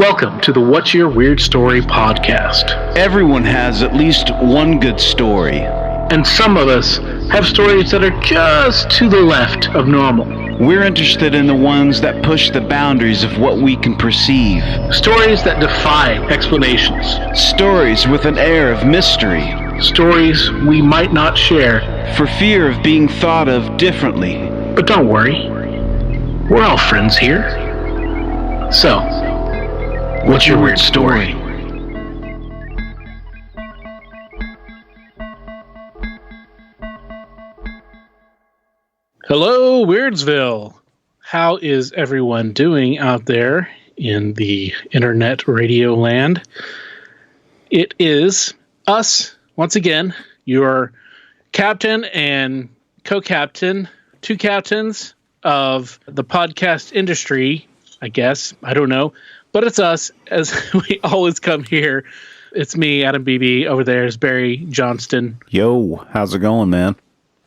Welcome to the What's Your Weird Story podcast. Everyone has at least one good story. And some of us have stories that are just to the left of normal. We're interested in the ones that push the boundaries of what we can perceive. Stories that defy explanations. Stories with an air of mystery. Stories we might not share for fear of being thought of differently. But don't worry, we're all friends here. So, what's your weird story? Hello, Weirdsville. How is everyone doing out there in the internet radio land? It is us, once again, your captain and co-captain, two captains of the podcast industry, I guess. I don't know. But it's us, as we always come here. It's me, Adam Beebe. Over there is Barry Johnston. Yo, how's it going, man?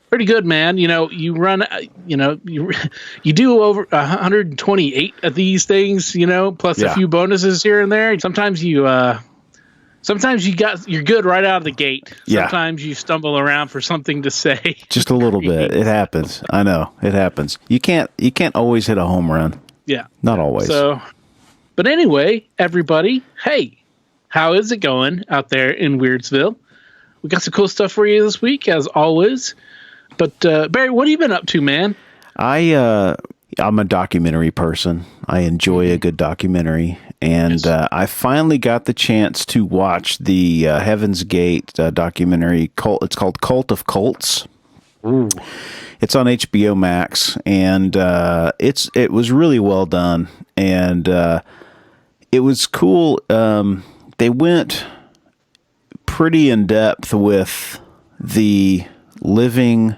Pretty good, man. You know, you run, you do over 128 of these things, plus a few bonuses here and there. Sometimes you're good right out of the gate. Sometimes you stumble around for something to say. Just a little bit. It happens. I know it happens. You can't always hit a home run. Yeah. Not always. But anyway, everybody, hey, how is it going out there in Weirdsville? We got some cool stuff for you this week, as always. But Barry, what have you been up to, man? I'm a documentary person. I enjoy a good documentary, and I finally got the chance to watch the Heaven's Gate documentary. It's called Cult of Cults. Ooh. It's on HBO Max, and it was really well done, and it was cool. They went pretty in depth with the living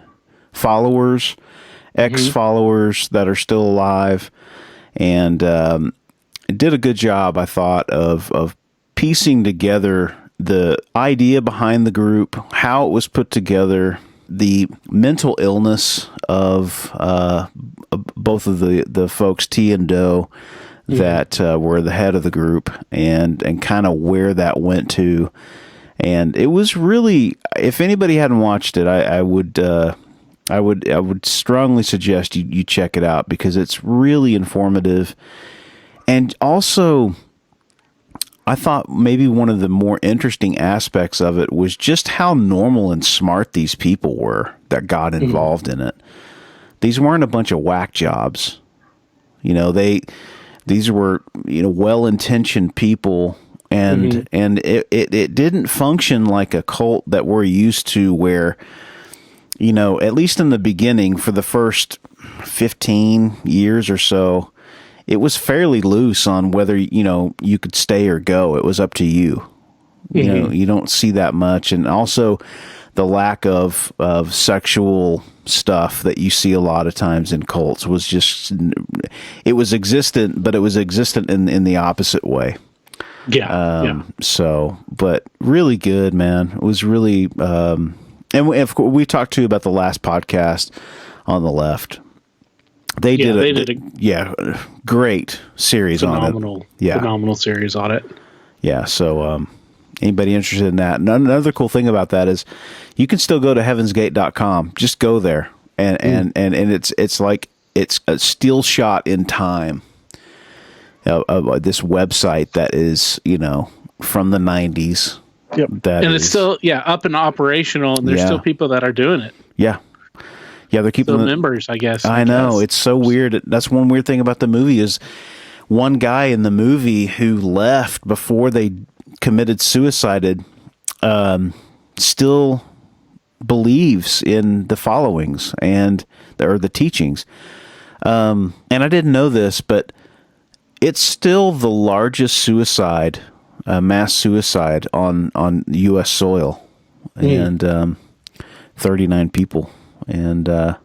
followers, ex-followers that are still alive, and did a good job, I thought, of piecing together the idea behind the group, how it was put together, the mental illness of both of the folks, T and Doe, that were the head of the group, and kind of where that went to. And it was really, if anybody hadn't watched it, I would strongly suggest you check it out, because it's really informative. And also, I thought maybe one of the more interesting aspects of it was just how normal and smart these people were that got involved in it. These weren't a bunch of whack jobs. These were, well-intentioned people, and it didn't function like a cult that we're used to, where, at least in the beginning, for the first 15 years or so, it was fairly loose on whether, you could stay or go. It was up to you. You don't see that much. And also the lack of sexual stuff that you see a lot of times in cults was just, it was existent, but it was existent in the opposite way. Yeah. So, but really good, man. It was really, and we talked to you about the last podcast on the left. They did a great series on it. Phenomenal series on it. Yeah. So, anybody interested in that? Another cool thing about that is you can still go to heavensgate.com. Just go there. And it's like, it's a still shot in time of this website that is, from the 90s. Yep. It's still, up and operational, and there's still people that are doing it. Yeah. Yeah, they're keeping still members, I guess. I know. It's so weird. That's one weird thing about the movie is one guy in the movie who left before they committed suicide still believes in the followings or the teachings. And I didn't know this, but it's still the largest suicide, mass suicide on U.S. soil, and 39 people. And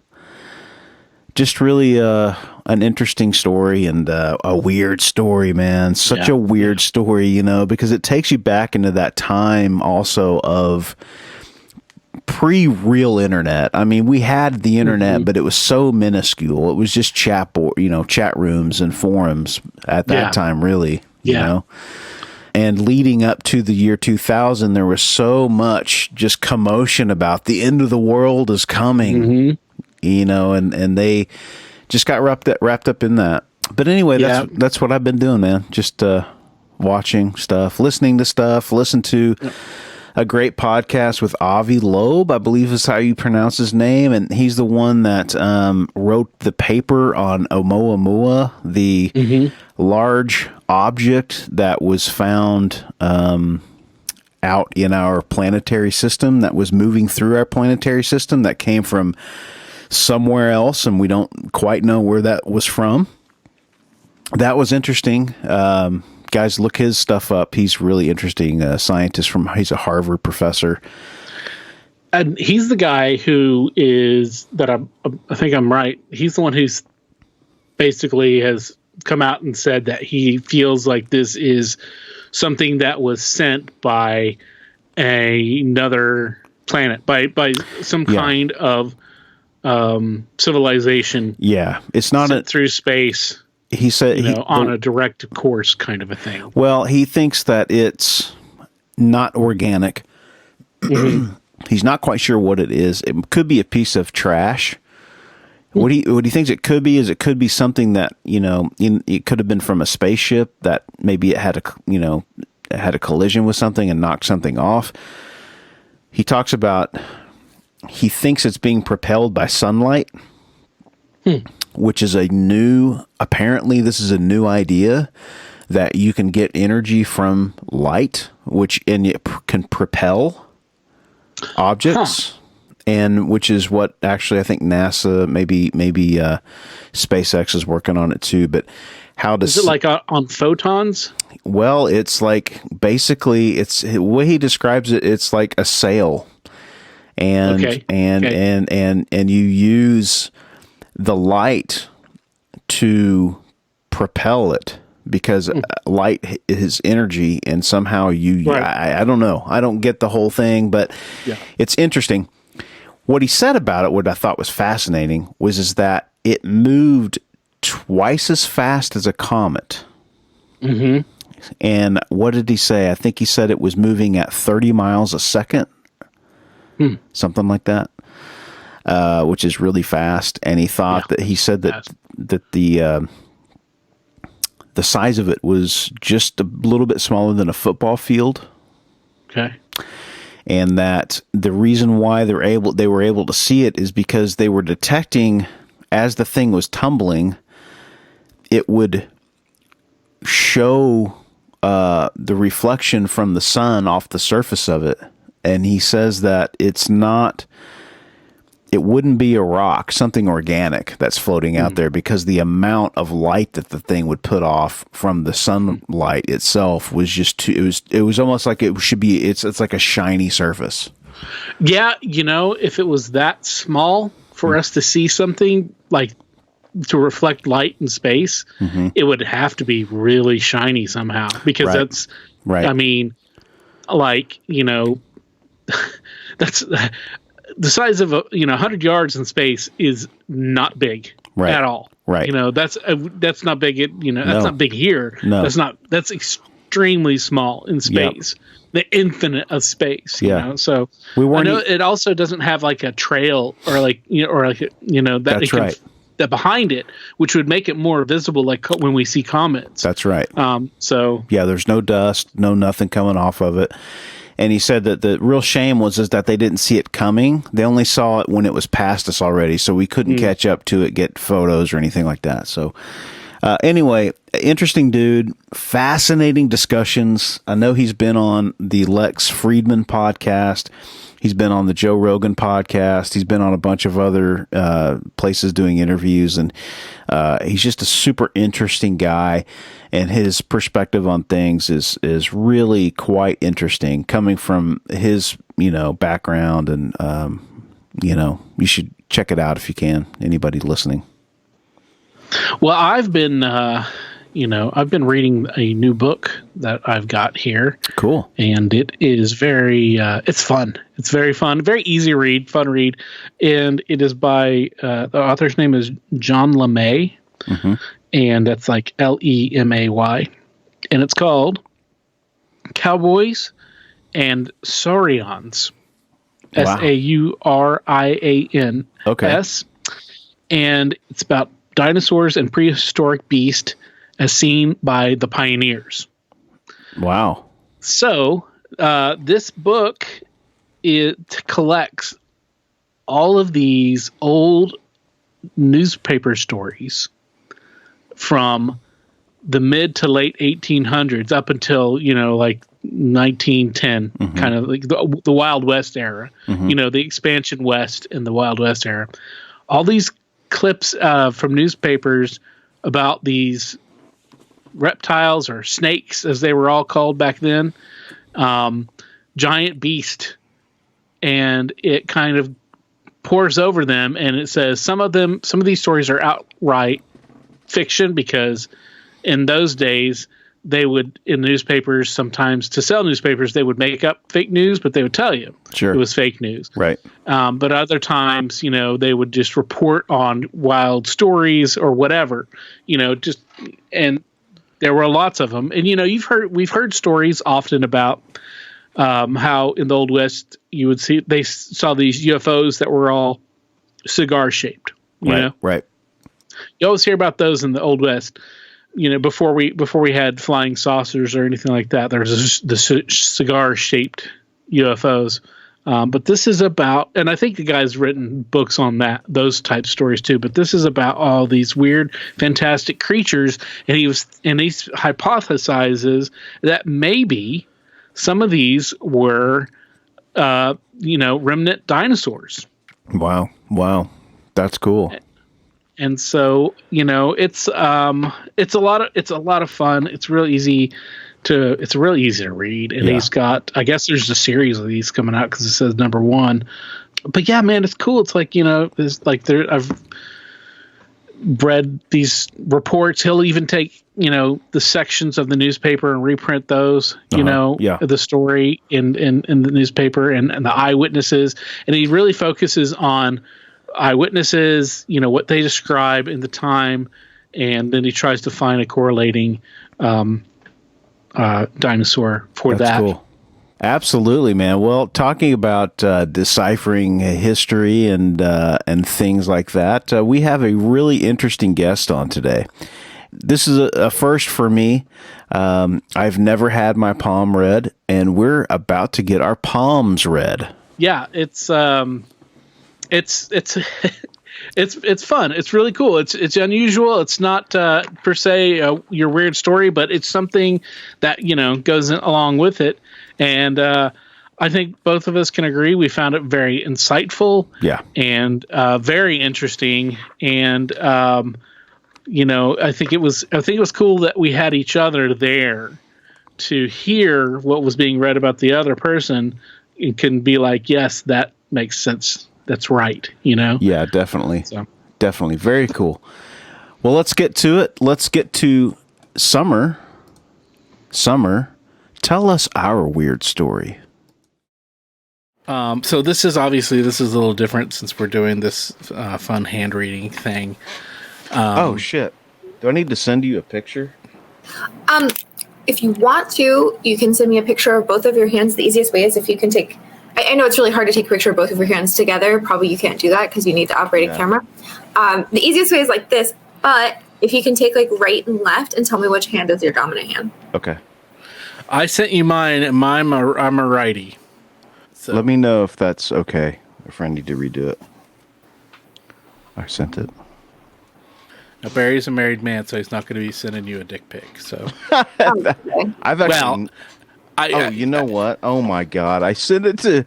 just really an interesting story, and a weird story, man. Such a weird story, because it takes you back into that time also of pre-real internet. I mean, we had the internet, but it was so minuscule. It was just chat rooms and forums at that time, really. you Yeah. know? And leading up to the year 2000, there was so much just commotion about the end of the world is coming, Mm-hmm. you know, and they just got wrapped up in that. But anyway, Yeah. that's what I've been doing, man. Just watching stuff, listening to stuff, listen to a great podcast with Avi Loeb, I believe is how you pronounce his name. And he's the one that wrote the paper on Oumuamua, the large object that was found out in our planetary system, that was moving through our planetary system, that came from somewhere else, and we don't quite know where that was from. That was interesting. Guys, look his stuff up. He's really interesting. Scientist he's a Harvard professor. And he's the guy who is I think I'm right. He's the one who's basically has come out and said that he feels like this is something that was sent by another planet, by some kind of civilization. Yeah, it's not sent through space. He said, on a direct course kind of a thing. Well, he thinks that it's not organic. He's not quite sure what it is. It could be a piece of trash. What he thinks it could be is it could be something that, it could have been from a spaceship that maybe it had a collision with something and knocked something off. He talks about, he thinks it's being propelled by sunlight. Which is apparently this is a new idea that you can get energy from light, and it can propel objects, and which is what actually I think NASA, maybe SpaceX is working on it too. But how does it like on photons? Well, it's like basically it's the way he describes it. It's like a sail, and you use the light to propel it because light is energy, and somehow I don't know. I don't get the whole thing, but it's interesting. What he said about it, what I thought was fascinating, is that it moved twice as fast as a comet. Mm-hmm. And what did he say? I think he said it was moving at 30 miles a second, something like that. Which is really fast, and he thought that he said that the size of it was just a little bit smaller than a football field. Okay, and that the reason why they were able to see it is because they were detecting as the thing was tumbling, it would show the reflection from the sun off the surface of it, and he says that it wouldn't be a rock, something organic that's floating out there, because the amount of light that the thing would put off from the sunlight itself was just too, it was almost like it should be, it's like a shiny surface. Yeah. If it was that small for us to see something like to reflect light in space, it would have to be really shiny somehow, because that's right. I mean, that's the size of 100 yards in space is not big at all. Right. That's not big. That's not big here. No. That's extremely small in space. Yep. The infinite of space. So I know it also doesn't have like a trail or that behind it, which would make it more visible, like when we see comets. That's right. So there's no dust, nothing coming off of it. And he said that the real shame was that they didn't see it coming. They only saw it when it was past us already, so we couldn't catch up to it, get photos or anything like that. So anyway, interesting dude, fascinating discussions. I know he's been on the Lex Friedman podcast. He's been on the Joe Rogan podcast. He's been on a bunch of other places doing interviews, and he's just a super interesting guy. And his perspective on things is really quite interesting, coming from his background. And you should check it out if you can. Anybody listening? Well, I've been reading a new book that I've got here. Cool. And it is very, it's fun. It's very fun, very easy read, fun read. And it is by, the author's name is John LeMay. And that's like Lemay. and it's called Cowboys and Saurians. Wow. Saurians. Okay. And it's about dinosaurs and prehistoric beasts as seen by the pioneers. Wow. So this book, it collects all of these old newspaper stories from the mid to late 1800s up until, like 1910, kind of like the Wild West era, the expansion West and the Wild West era. All these clips from newspapers about these reptiles or snakes, as they were all called back then, giant beast, and it kind of pours over them, and it says some of these stories are outright fiction, because in those days they would, in newspapers, sometimes to sell newspapers, they would make up fake news, but they would tell you it was fake news. Right. But other times, they would just report on wild stories or whatever, and there were lots of them. And, we've heard stories often about how in the Old West they saw these UFOs that were all cigar shaped, you know? Right. You always hear about those in the Old West. Before we had flying saucers or anything like that, there was the cigar shaped UFOs. But this is about, and I think the guy's written books on those type stories too. But this is about all these weird, fantastic creatures, and he hypothesizes that maybe some of these were, remnant dinosaurs. Wow, that's cool. And so, it's a lot of fun. It's real easy to read. And he's got, I guess there's a series of these coming out because it says number 1. But yeah, man, it's cool. It's like, I've read these reports. He'll even take, the sections of the newspaper and reprint those, the story in the newspaper and the eyewitnesses. And he really focuses on eyewitnesses, what they describe in the time, and then he tries to find a correlating dinosaur for That's that. Cool. Absolutely, man. Well, talking about deciphering history and things like that, we have a really interesting guest on today. This is a first for me. I've never had my palm read, and we're about to get our palms read. Yeah, it's it's fun. It's really cool. It's unusual. It's not per se your weird story, but it's something that goes along with it. And I think both of us can agree we found it very insightful. Yeah. And very interesting. And I think it was cool that we had each other there to hear what was being read about the other person, and can be like, yes, that makes sense. That's right, Yeah, definitely. Definitely. Very cool. Well, let's get to it. Let's get to Summer. Summer, tell us our weird story. So this is a little different since we're doing this fun hand reading thing. Oh, shit. Do I need to send you a picture? If you want to, you can send me a picture of both of your hands. The easiest way is if you can take... I know it's really hard to take a picture of both of your hands together. Probably you can't do that because you need to operate a camera. The easiest way is like this, but if you can take like right and left and tell me which hand is your dominant hand. Okay. I sent you mine, and I'm a righty. So. Let me know if that's okay, if I need to redo it. I sent it. Now, Barry's a married man, so he's not going to be sending you a dick pic. So I've actually... you know what? Oh my God! I sent it to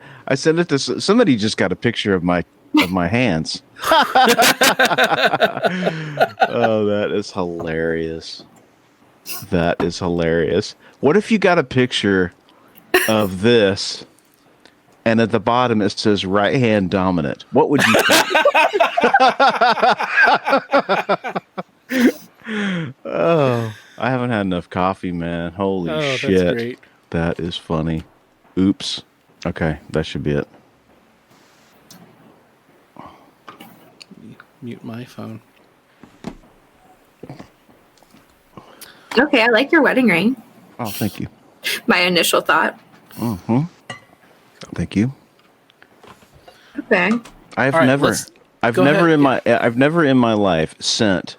somebody. Just got a picture of my hands. Oh, that is hilarious. That is hilarious. What if you got a picture of this, and at the bottom it says right hand dominant? What would you think? Oh, I haven't had enough coffee, man. Holy shit. That's great. That is funny. Oops. Okay, that should be it. Mute my phone. Okay, I like your wedding ring. Oh, thank you. My initial thought. Thank you. Okay. I've All right, never go ahead. I've never in my life sent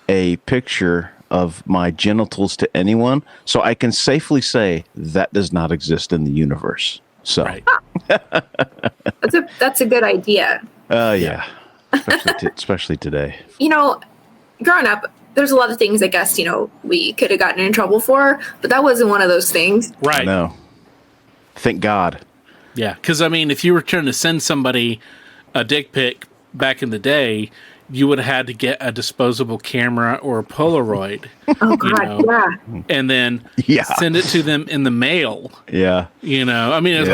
a picture of my genitals to anyone, so I can safely say that does not exist in the universe. So, Right. That's a good idea. yeah, especially today. You know, growing up, there's a lot of things I guess, we could have gotten in trouble for, but that wasn't one of those things. I Right. know. Thank God. Yeah. Because, I mean, if you were trying to send somebody a dick pic back in the day, you would have had to get a disposable camera or a Polaroid. Oh, God, yeah. And then send it to them in the mail. Yeah. I mean,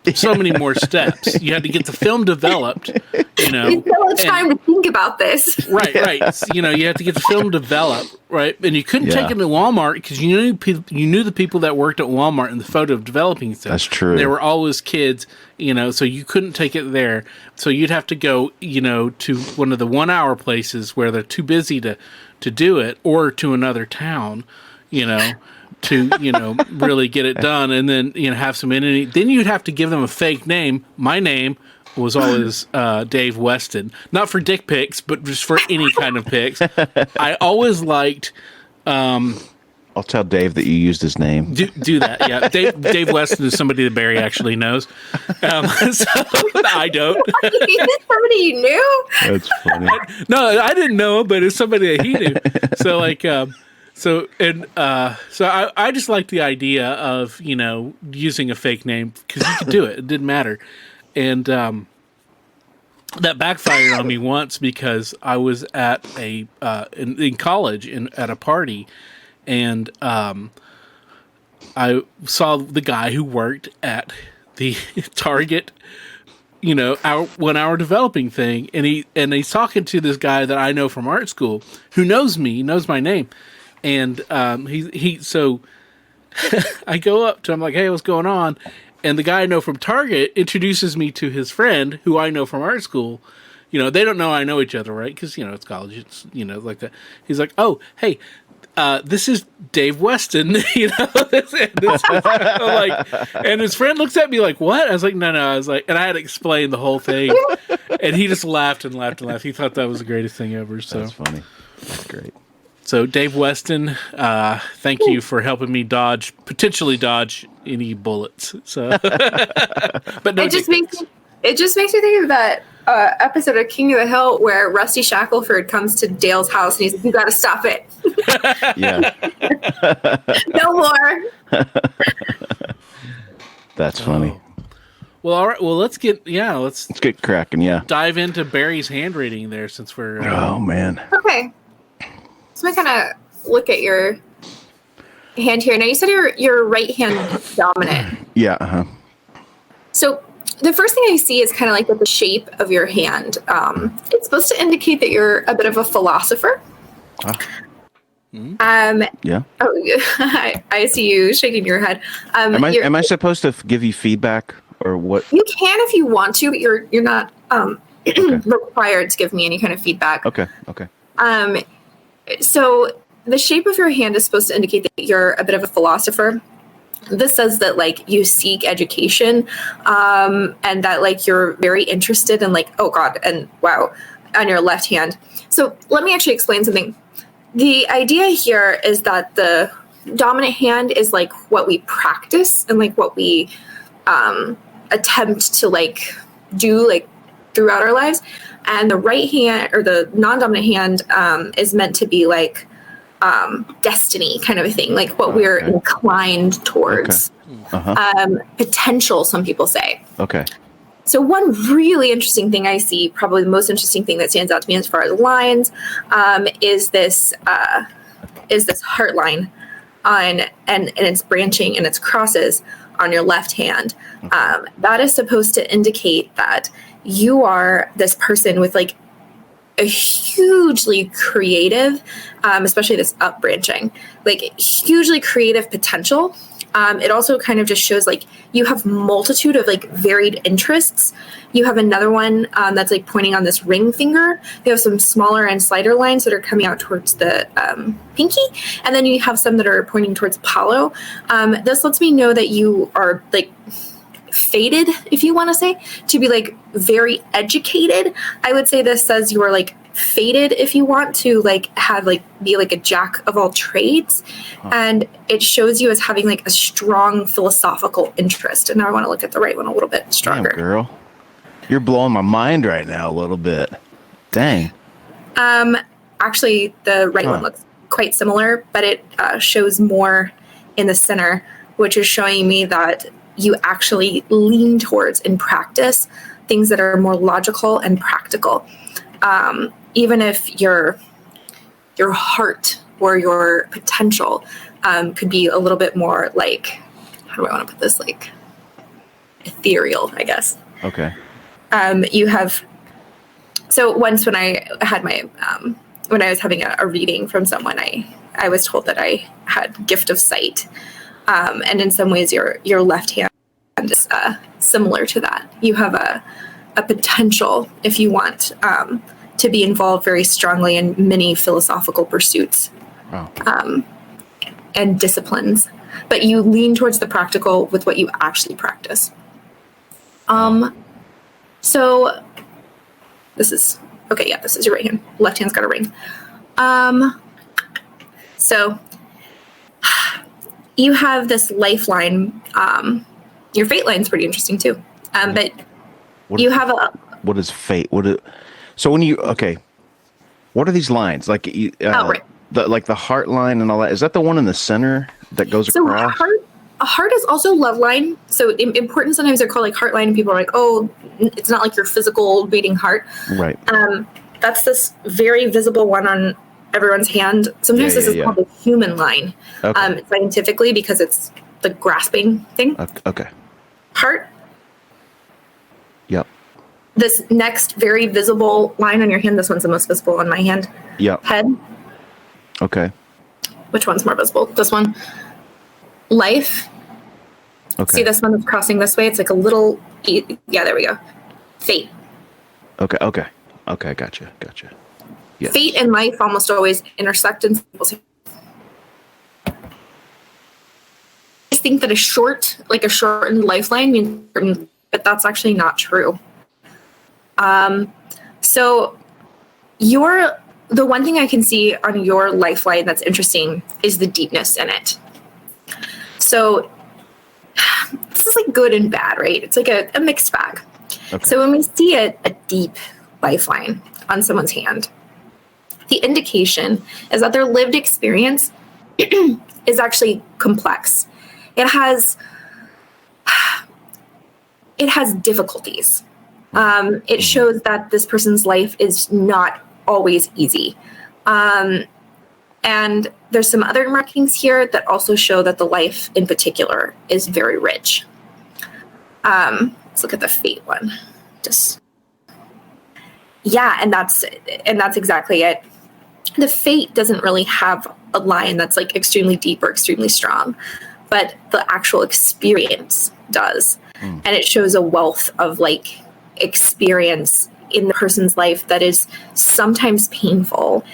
there's so many more steps. You had to get the film developed, You still have time to think about this. Right. You had to get the film developed, right? And you couldn't take it to Walmart because you knew the people that worked at Walmart in the photo of developing stuff. That's true. They were always kids, so you couldn't take it there. So you'd have to go, to one of the 1 hour places where they're too busy to do it, or to another town, to really get it done, and then have some entity. Then you'd have to give them a fake name. My name was always Dave Weston, not for dick pics, but just for any kind of pics. I always liked. I'll tell Dave that you used his name. Do that, yeah. Dave Weston is somebody that Barry actually knows. So I don't. Is somebody you knew? That's funny. No, I didn't know him, but it's somebody that he knew. So So I just like the idea of, using a fake name because you could do it. It didn't matter. And that backfired on me once because I was at in college at a party, and I saw the guy who worked at the Target, our 1 hour developing thing. And he's talking to this guy that I know from art school who knows me, he knows my name. And so I go up to him like, hey, what's going on? And the guy I know from Target introduces me to his friend who I know from art school. They don't know I know each other, right? Because, it's college. It's, like that. He's like, oh, hey, this is Dave Weston, this is, and his friend looks at me like, what? I was like, no. I was like, and I had to explain the whole thing. And he just laughed and laughed and laughed. He thought that was the greatest thing ever. So That's funny. That's great. So, Dave Weston, thank you for helping me potentially dodge any bullets. So, but no, it just makes me think of that episode of King of the Hill where Rusty Shackelford comes to Dale's house and he's like, "You got to stop it." Yeah. No more. That's funny. Well, all right. Well, let's get cracking. Yeah. dive into Barry's handwriting there since we're. Oh man. Okay. So I kind of look at your hand here. Now you said your right hand dominant. Yeah. Uh-huh. So the first thing I see is kind of like with the shape of your hand. It's supposed to indicate that you're a bit of a philosopher. Yeah. Oh, I see you shaking your head. Am I supposed to give you feedback or what? You can if you want to, but you're not required to give me any kind of feedback. Okay. So the shape of your hand is supposed to indicate that you're a bit of a philosopher. This says that like you seek education, and that like you're very interested in like, oh God, and wow, on your left hand. So let me actually explain something. The idea here is that the dominant hand is like what we practice and like what we attempt to like do like throughout our lives. And the right hand or the non-dominant hand is meant to be like destiny kind of a thing, like what we're inclined towards. Potential, some people say. Okay. So one really interesting thing I see, probably the most interesting thing that stands out to me as far as lines, is this heart line and it's branching and it's crosses on your left hand. That is supposed to indicate that you are this person with like a hugely creative, especially this up branching, like hugely creative potential. It also kind of just shows like you have multitude of like varied interests. You have another one that's like pointing on this ring finger. You have some smaller and slighter lines that are coming out towards the pinky, and then you have some that are pointing towards Apollo. This lets me know that you are like fated, if you want to say, to be like very educated. I would say this says you are like fated if you want to like have like be like a jack of all trades, and it shows you as having like a strong philosophical interest. And now I want to look at the right one a little bit stronger. Damn, girl, you're blowing my mind right now a little bit. Dang. Actually, the right one looks quite similar, but it shows more in the center, which is showing me that you actually lean towards in practice things that are more logical and practical. Even if your heart or your potential could be a little bit more like, how do I want to put this, like ethereal, I guess. Okay. You have, so once when I had my, when I was having a reading from someone, I was told that I had gift of sight. And in some ways your left hand is similar to that. You have a potential, if you want, to be involved very strongly in many philosophical pursuits. Wow. And disciplines, but you lean towards the practical with what you actually practice. So this is, okay, yeah, this is your right hand. Left hand's got a ring. So you have this lifeline. Your fate line's pretty interesting too. But you have a... What is fate? So when you, okay, what are these lines? Like, right. Like the heart line and all that. Is that the one in the center that goes across? A heart is also love line. So important, sometimes they're called like heart line, and people are like, oh, it's not like your physical beating heart. Right. That's this very visible one on everyone's hand. Sometimes this is called the human line, scientifically, because it's the grasping thing. Okay. Heart. Yep. This next very visible line on your hand, this one's the most visible on my hand. Yep. Head. Okay. Which one's more visible? This one. Life. Okay. See this one that's crossing this way? It's like a little, yeah, there we go. Fate. Okay. Gotcha. Yes. Fate and life almost always intersect in people's hands. I think that a shortened lifeline means, but that's actually not true. So the one thing I can see on your lifeline that's interesting is the deepness in it. So this is like good and bad, right? It's like a mixed bag. Okay. So when we see a deep lifeline on someone's hand, the indication is that their lived experience is actually complex. It has difficulties. It shows that this person's life is not always easy. And there's some other markings here that also show that the life in particular is very rich. Let's look at the fate one. And that's exactly it. The fate doesn't really have a line that's like extremely deep or extremely strong, but the actual experience does. And it shows a wealth of like experience in the person's life that is sometimes painful,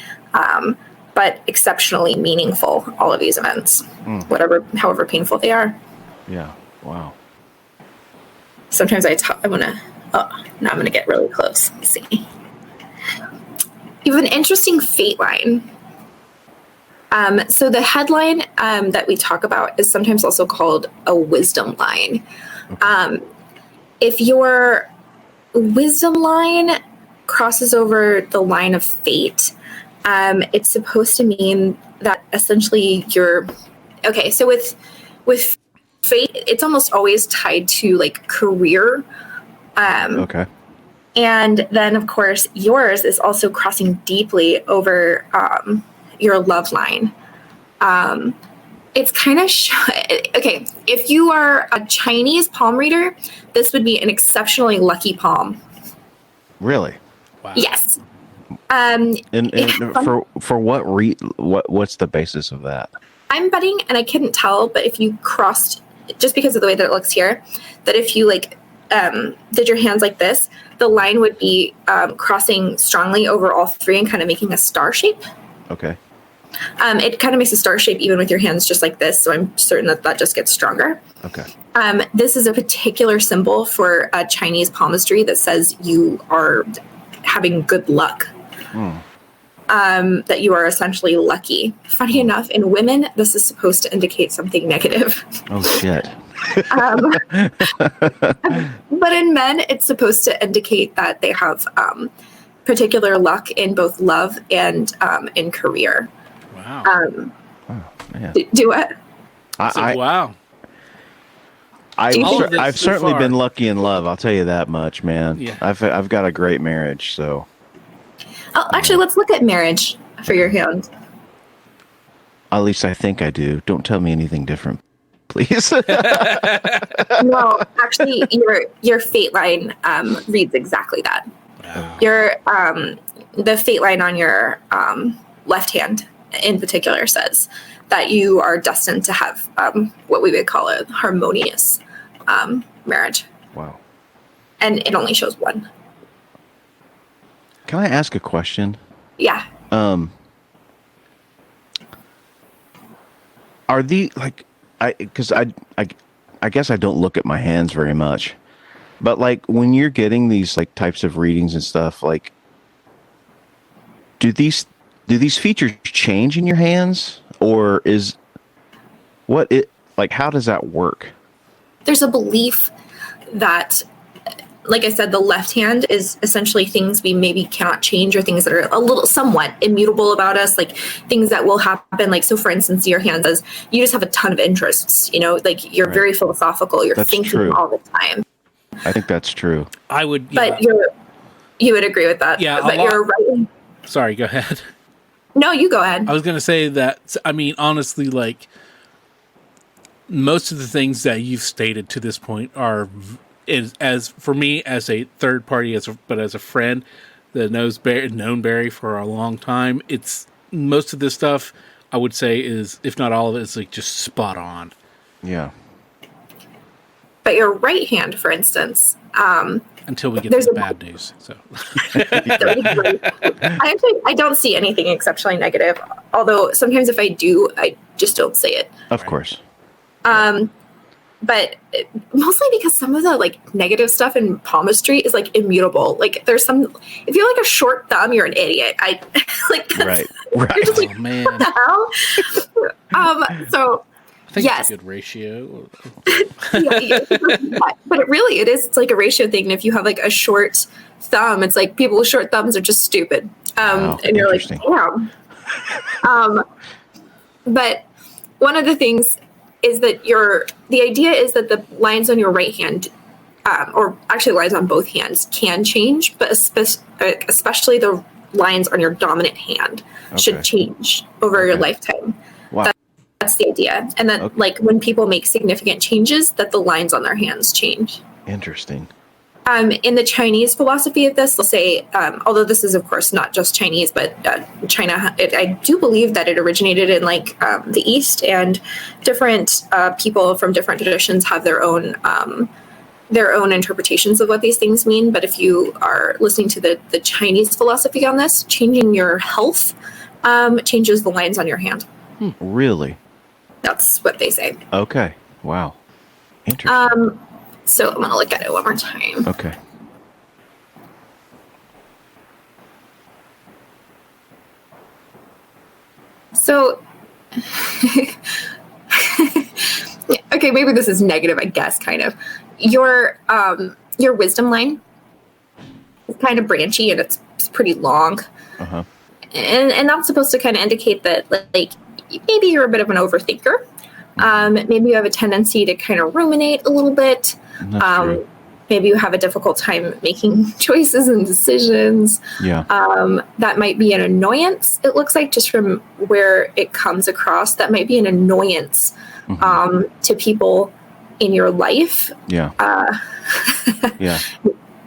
but exceptionally meaningful, all of these events, however painful they are. Yeah. Wow. Sometimes now I'm going to get really close. Let me see. You have an interesting fate line. So the headline that we talk about is sometimes also called a wisdom line. Okay. If your wisdom line crosses over the line of fate, it's supposed to mean that essentially so with fate, it's almost always tied to like career. Okay. And then of course yours is also crossing deeply over your love line. It's kind of okay. If you are a Chinese palm reader, this would be an exceptionally lucky palm. Really? Wow. Yes. And for what what's the basis of that? I'm betting, and I couldn't tell, but if you crossed, just because of the way that it looks here, that if you did your hands like this, the line would be crossing strongly over all three and kind of making a star shape. Okay. It kind of makes a star shape even with your hands just like this, so I'm certain that just gets stronger. Okay. This is a particular symbol for a Chinese palmistry that says you are having good luck. That you are essentially lucky. Funny enough, in women, this is supposed to indicate something negative. Oh, shit. But in men, it's supposed to indicate that they have particular luck in both love and in career. Wow. Man. Do it. Wow. I've certainly been lucky in love. I'll tell you that much, man. Yeah. I've got a great marriage, so. Oh, actually, let's look at marriage for your hand. At least I think I do. Don't tell me anything different, please. No, actually, your fate line reads exactly that. Wow. Your the fate line on your left hand, in particular, says that you are destined to have what we would call a harmonious marriage, Wow. and it only shows one. Can I ask a question? Yeah. Are the because I guess I don't look at my hands very much, but like when you're getting these like types of readings and stuff, like do these features change in your hands, or is what it like? How does that work? There's a belief that, like I said, the left hand is essentially things we maybe cannot change, or things that are a little somewhat immutable about us, like things that will happen. Like, so for instance, your hand says you just have a ton of interests, like you're very philosophical, you're That's thinking true. all the time. I think that's true. I would. But you would agree with that. Yeah, But you're right. Sorry, go ahead. No, you go ahead. I was going to say that, I mean, honestly, like, most of the things that you've stated to this point are, as for me, as a third party, but as a friend that known Barry for a long time, it's most of this stuff, I would say, is, if not all of it, is like just spot on. Yeah. But your right hand, for instance, Until we get to the bad news. So I don't see anything exceptionally negative. Although sometimes if I do, I just don't say it. Of course. But mostly because some of the like negative stuff in palmistry is like immutable. Like there's some, if you have like a short thumb, you're an idiot. I like that's, Right. You're just like, oh, man. what the hell? So I think yes. it's a good ratio. yeah. But it is. It's like a ratio thing. And if you have like a short thumb, it's like people with short thumbs are just stupid. Wow, and you're like, damn. But one of the things is that the idea is that the lines on your right hand, or actually lines on both hands, can change, but especially the lines on your dominant hand should change over your lifetime. Wow. That's the idea. And that like when people make significant changes, that the lines on their hands change. Interesting. In the Chinese philosophy of this, they'll say, although this is of course not just Chinese, but China, I do believe that it originated in like the East, and different people from different traditions have their own interpretations of what these things mean. But if you are listening to the Chinese philosophy on this, changing your health changes the lines on your hand. Really? That's what they say. Okay. Wow. Interesting. So I'm going to look at it one more time. Okay. So, okay, maybe this is negative, I guess, kind of. Your wisdom line is kind of branchy, and it's pretty long. Uh-huh. And that's supposed to kind of indicate that, like, maybe you're a bit of an overthinker. Maybe you have a tendency to kind of ruminate a little bit. That's true. Maybe you have a difficult time making choices and decisions. Yeah. That might be an annoyance, it looks like, just from where it comes across. That might be an annoyance to people in your life. Yeah. Yeah.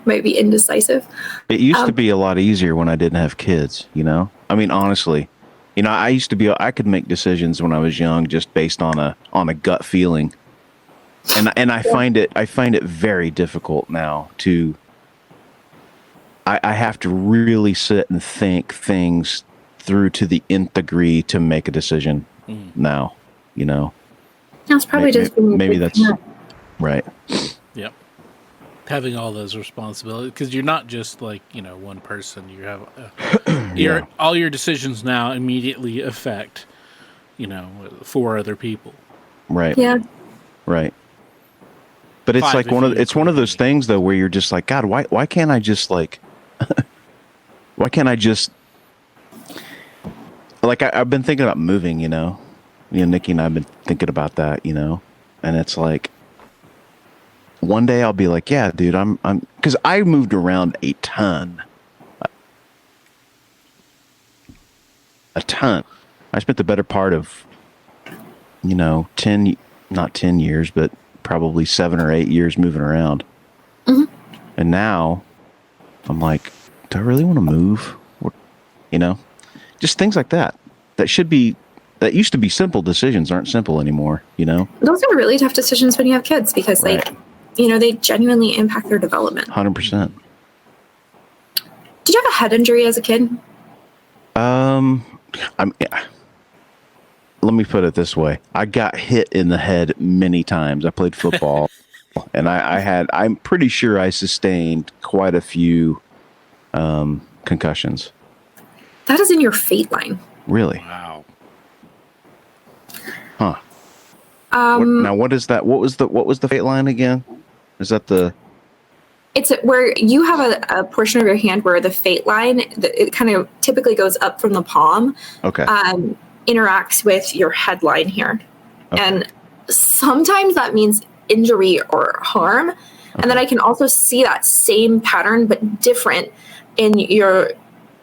Might be indecisive. It used to be a lot easier when I didn't have kids, I mean, honestly, You know, I could make decisions when I was young just based on a gut feeling. And I find it very difficult now to. I have to really sit and think things through to the nth degree to make a decision now. You know, That's probably just being a maybe good that's parent. right. Yep. Having all those responsibilities, because you're not just like, one person. You have all your decisions now immediately affect, 4 other people. Right. Yeah. Right. But it's 5 like if it's one of those things though where you're just like, God, why can't I just like why can't I just like I've been thinking about moving, Nikki and I've been thinking about that, and it's like one day I'll be like, yeah, dude, I'm because I moved around a ton. I spent the better part of, not 10 years, but probably 7 or 8 years moving around. Mm-hmm. And now I'm like, do I really want to move? Just things like that. That used to be simple decisions aren't simple anymore, Those are really tough decisions when you have kids because, Right. they genuinely impact their development. 100%. Did you have a head injury as a kid? Let me put it this way. I got hit in the head many times. I played football and I'm pretty sure I sustained quite a few concussions. That is in your fate line. Really? Wow. Huh. Now what is that? What was the fate line again? Is that the It's where you have a portion of your hand where the fate line, it kind of typically goes up from the palm, Okay. interacts with your headline here. Okay. And sometimes that means injury or harm. Okay. And then I can also see that same pattern, but different in your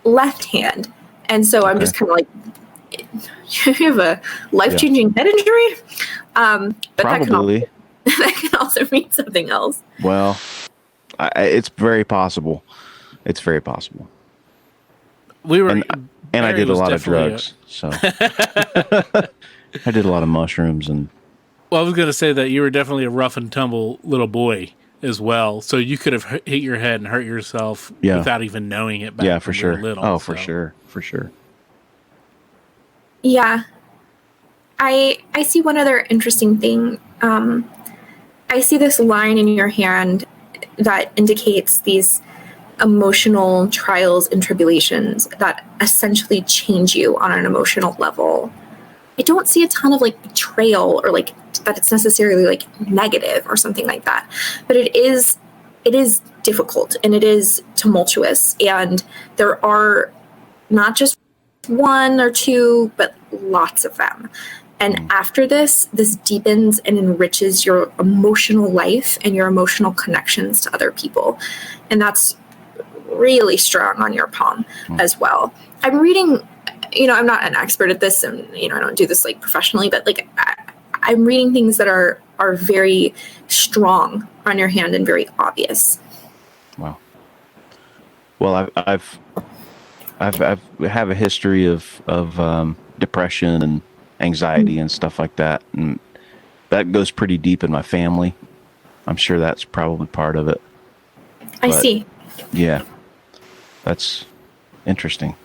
left hand. And so I'm just kind of like, you have a life-changing head injury? But Probably. that can also mean something else. Well, it's very possible. It's very possible. We were, and I did a lot of drugs. So I did a lot of mushrooms and. Well, I was going to say that you were definitely a rough and tumble little boy as well. So you could have hit your head and hurt yourself without even knowing it. Back for when sure. You were little, oh, for sure. For sure. Yeah. I see one other interesting thing. I see this line in your hand that indicates these emotional trials and tribulations that essentially change you on an emotional level. I don't see a ton of betrayal or that it's necessarily negative or something like that, but it is difficult and it is tumultuous, and there are not just one or two, but lots of them. And after this deepens and enriches your emotional life and your emotional connections to other people. And that's really strong on your palm as well. I'm reading, I'm not an expert at this and, I don't do this professionally, but I'm reading things that are very strong on your hand and very obvious. Wow. Well, I have a history of depression and anxiety and stuff like that, and that goes pretty deep in my family. I'm sure that's probably part of it. I see. Yeah, that's interesting.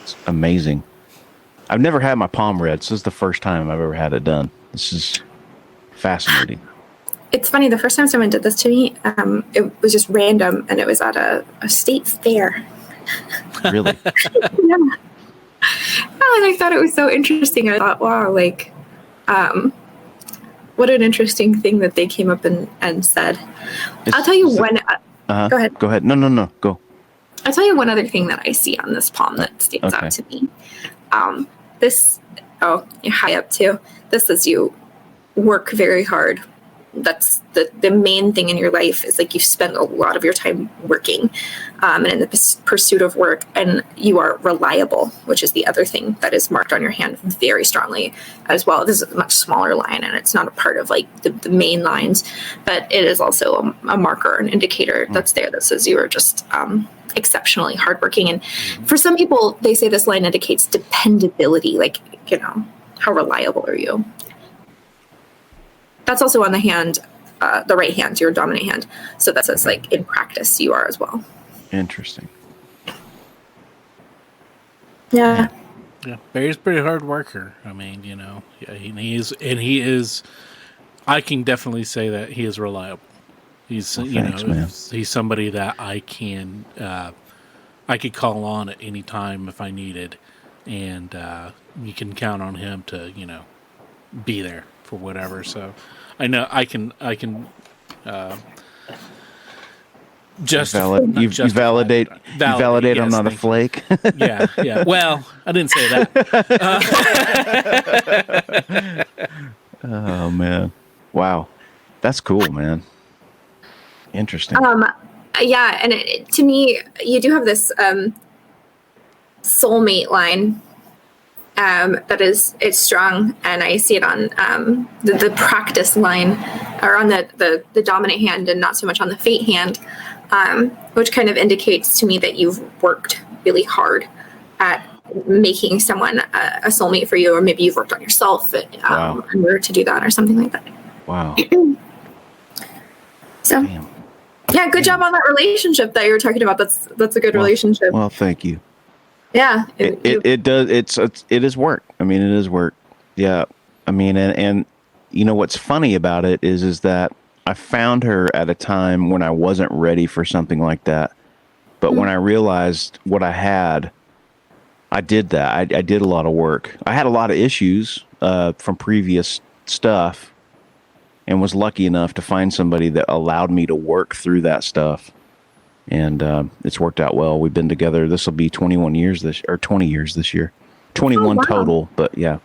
It's amazing. I've never had my palm read. This is the first time I've ever had it done. This is fascinating. It's funny. The first time someone did this to me, it was just random, and it was at a state fair. Really? Yeah. Oh, and I thought it was so interesting. I thought, wow, what an interesting thing that they came up and said. I'll tell you one. Go ahead. Go ahead. No. Go. I'll tell you one other thing that I see on this palm that stands out to me. You're high up too. This says you work very hard that's the main thing in your life is like you spend a lot of your time working and in the pursuit of work, and you are reliable, which is the other thing that is marked on your hand very strongly as well. This is a much smaller line, and it's not a part of like the main lines, but it is also a marker, an indicator that's there that says you are just exceptionally hardworking. And for some people, they say this line indicates dependability, like, you know, how reliable are you? That's also on the hand, the right hand, your dominant hand. So that says like in practice you are as well. Interesting. Yeah. Yeah, Barry's a pretty hard worker. I mean, you know, yeah, he is. I can definitely say that he is reliable. He's, Well, you thanks, know, man. he's somebody that I could call on at any time if I needed, and you can count on him to, you know, be there for whatever. So I know I can just You validate I'm not a flake. yeah. Well, I didn't say that. Oh man, wow, that's cool, man. Interesting. Yeah, and to me, you do have this soulmate line it's strong, and I see it on the practice line, or on the dominant hand, and not so much on the fate hand, which kind of indicates to me that you've worked really hard at making someone a soulmate for you, or maybe you've worked on yourself Wow. in order to do that, or something like that. Wow. So, Damn. yeah, good job on that relationship that you were talking about. That's a good relationship. Well, thank you. Yeah, It does. It is work. I mean, it is work. Yeah. I mean, and you know what's funny about it is that I found her at a time when I wasn't ready for something like that. But when I realized what I had, I did that. I did a lot of work. I had a lot of issues from previous stuff, and was lucky enough to find somebody that allowed me to work through that stuff. And it's worked out well. We've been together. This will be 20 years this year. 21 wow. total, but yeah.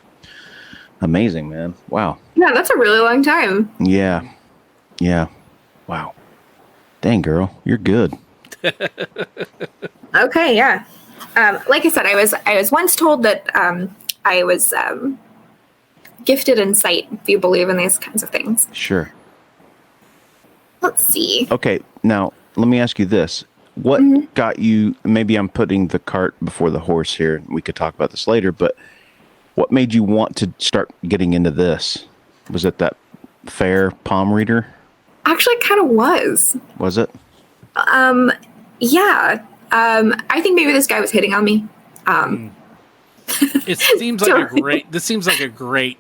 Amazing, man. Wow. Yeah, that's a really long time. Yeah. Yeah. Wow. Dang, girl, you're good. Okay, yeah. Like I said, I was once told that I was gifted in sight, if you believe in these kinds of things. Sure. Let's see. Okay, now let me ask you this. What got you, maybe I'm putting the cart before the horse here, we could talk about this later, but what made you want to start getting into this? Was it that fair palm reader? Actually, it kind of was. Was it? Yeah. I think maybe this guy was hitting on me. It seems like this seems like a great,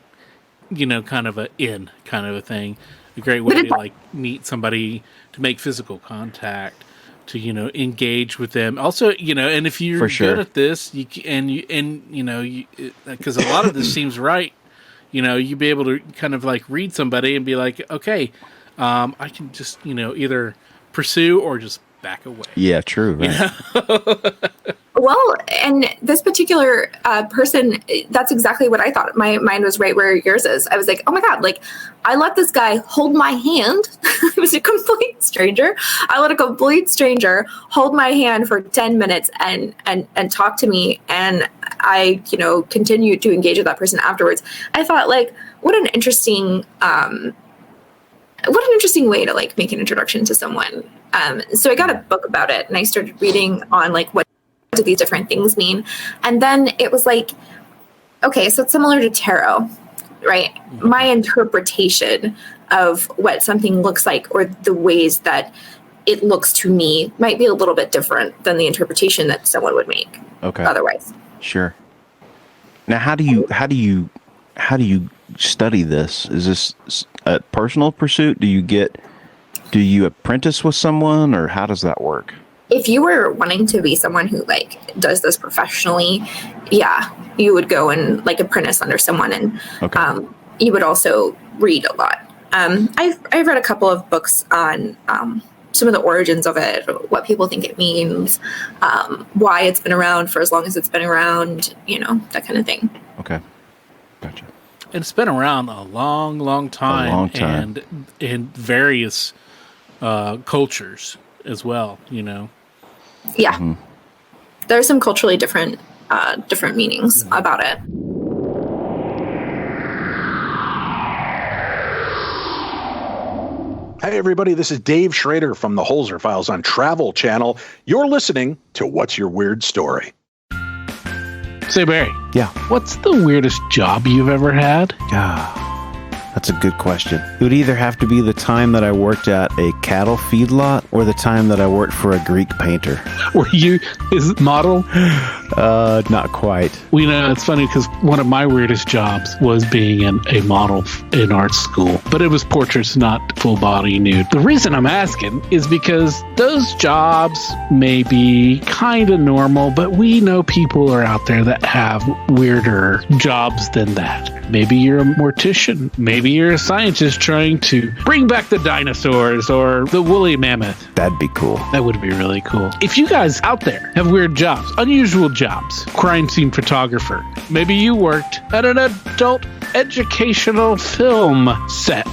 you know, kind of a thing. A great way to like meet somebody, to make physical contact, to, you know, engage with them. Also, you know, and if you're good at this, because a lot of this seems right, you know, you'd be able to kind of like read somebody and be like, okay, I can just, you know, either pursue or just back away. Yeah, true. Right. You know? Well, and this particular person, that's exactly what I thought. My mind was right where yours is. I was like, oh my God, like I let this guy hold my hand. It was a complete stranger. I let a complete stranger hold my hand for 10 minutes and talk to me. And I, you know, continued to engage with that person afterwards. I thought, like, what an interesting way to like make an introduction to someone. So I got a book about it, and I started reading on like what do these different things mean. And then it was like, okay, so it's similar to tarot, right? My interpretation of what something looks like, or the ways that it looks to me, might be a little bit different than the interpretation that someone would make. Okay. Otherwise. Sure. Now, how do you study this? Is this a personal pursuit? Do you apprentice with someone, or how does that work? If you were wanting to be someone who like does this professionally, yeah, you would go and like apprentice under someone, and you would also read a lot. I've read a couple of books on some of the origins of it, what people think it means, why it's been around for as long as it's been around, you know, that kind of thing. Okay, gotcha. And it's been around a long, long time. long time. And in various cultures as well, Yeah. There are some culturally different meanings about it. Hey, everybody, this is Dave Schrader from the Holzer Files on Travel Channel. You're listening to What's Your Weird Story? Say, Barry, Yeah. what's the weirdest job you've ever had? That's a good question. It would either have to be the time that I worked at a cattle feedlot or the time that I worked for a Greek painter. Were you is model? Not quite. Well, it's funny because one of my weirdest jobs was being a model in art school, but it was portraits, not full body nude. The reason I'm asking is because those jobs may be kind of normal, but we know people are out there that have weirder jobs than that. Maybe you're a mortician. Maybe you're a scientist trying to bring back the dinosaurs or the woolly mammoth. That'd be cool. That would be really cool. If you guys out there have weird jobs, unusual jobs, crime scene photographer, maybe you worked at an adult educational film set,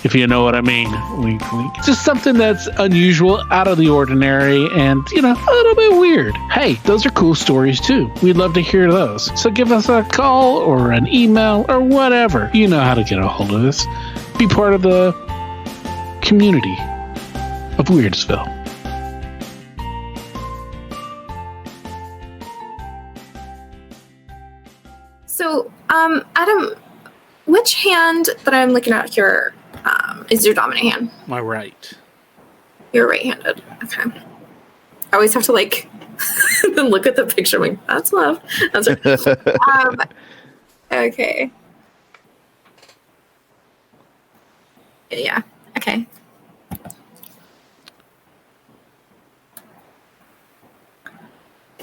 if you know what I mean. Wink, wink. Just something that's unusual, out of the ordinary, and, a little bit weird. Hey, those are cool stories too. We'd love to hear those. So give us a call or an email or whatever. You know how to get a hold of us. Be part of the community of Weirdsville. So, Adam, which hand that I'm looking at here is your dominant hand? My right. You're right-handed. Okay. I always have to then look at the picture. I'm like, that's left. That's right. Okay. Yeah. Okay.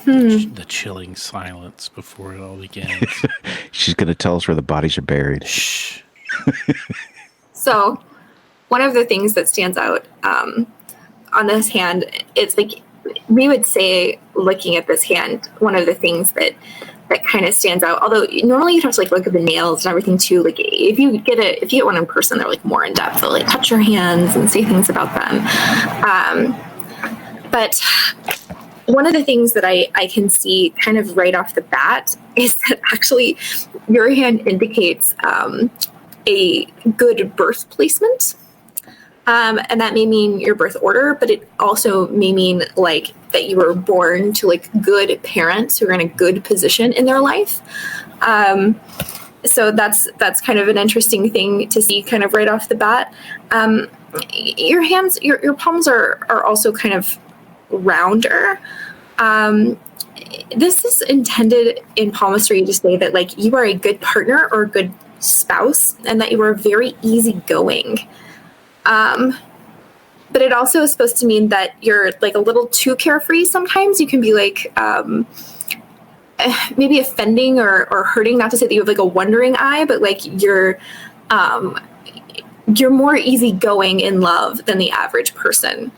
The chilling silence before it all begins. She's going to tell us where the bodies are buried. Shh. So, one of the things that stands out on this hand, it's we would say, looking at this hand, one of the things that kind of stands out, although normally you'd have to look at the nails and everything too. If you get one in person, they're more in depth. They'll touch your hands and say things about them. But one of the things that I can see kind of right off the bat is that actually your hand indicates a good birth placement. And that may mean your birth order, but it also may mean that you were born to good parents who are in a good position in their life. So that's kind of an interesting thing to see kind of right off the bat. Your hands, your palms are also kind of rounder. This is intended in palmistry to say that you are a good partner or a good spouse and that you are very easygoing. But it also is supposed to mean that you're a little too carefree. Sometimes you can be maybe offending or hurting, not to say that you have a wandering eye, but you're more easygoing in love than the average person.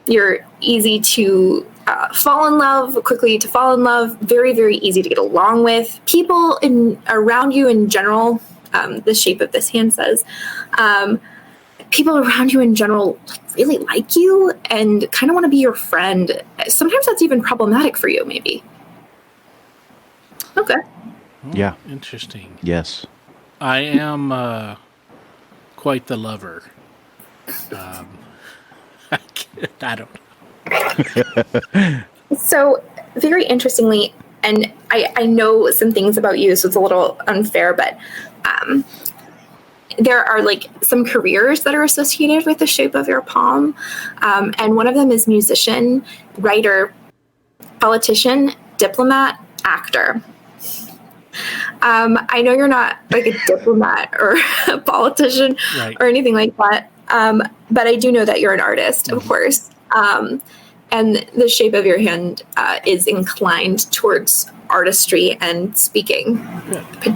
You're easy to fall in love, quickly to fall in love, very, very easy to get along with. People around you in general, the shape of this hand says, people around you in general really like you and kind of want to be your friend. Sometimes that's even problematic for you, maybe. Okay. Yeah. Interesting. Yes. I am quite the lover. I don't know. So, very interestingly, and I know some things about you, so it's a little unfair, but there are some careers that are associated with the shape of your palm. And one of them is musician, writer, politician, diplomat, actor. I know you're not a diplomat or a politician Right. or anything like that. But I do know that you're an artist, of course. And the shape of your hand is inclined towards artistry and speaking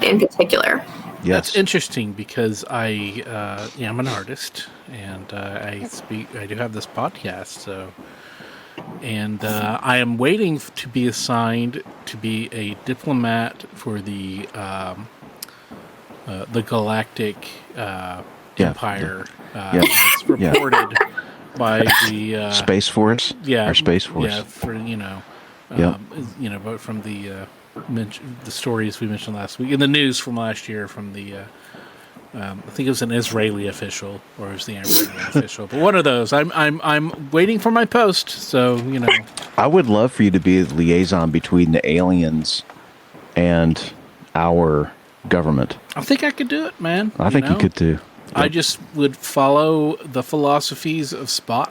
in particular. Yes. That's interesting because I am an artist and I do have this podcast. So, and I am waiting to be assigned to be a diplomat for the the Galactic Empire. Yeah. It's reported by the Space Force. yeah, Or Space Force. yeah, for Yep. but from the stories we mentioned last week in the news from last year from the. I think it was an Israeli official, or it was the American official, but one of those. I'm waiting for my post, so I would love for you to be the liaison between the aliens and our government. I think I could do it, man. I think you could too. I just would follow the philosophies of Spock,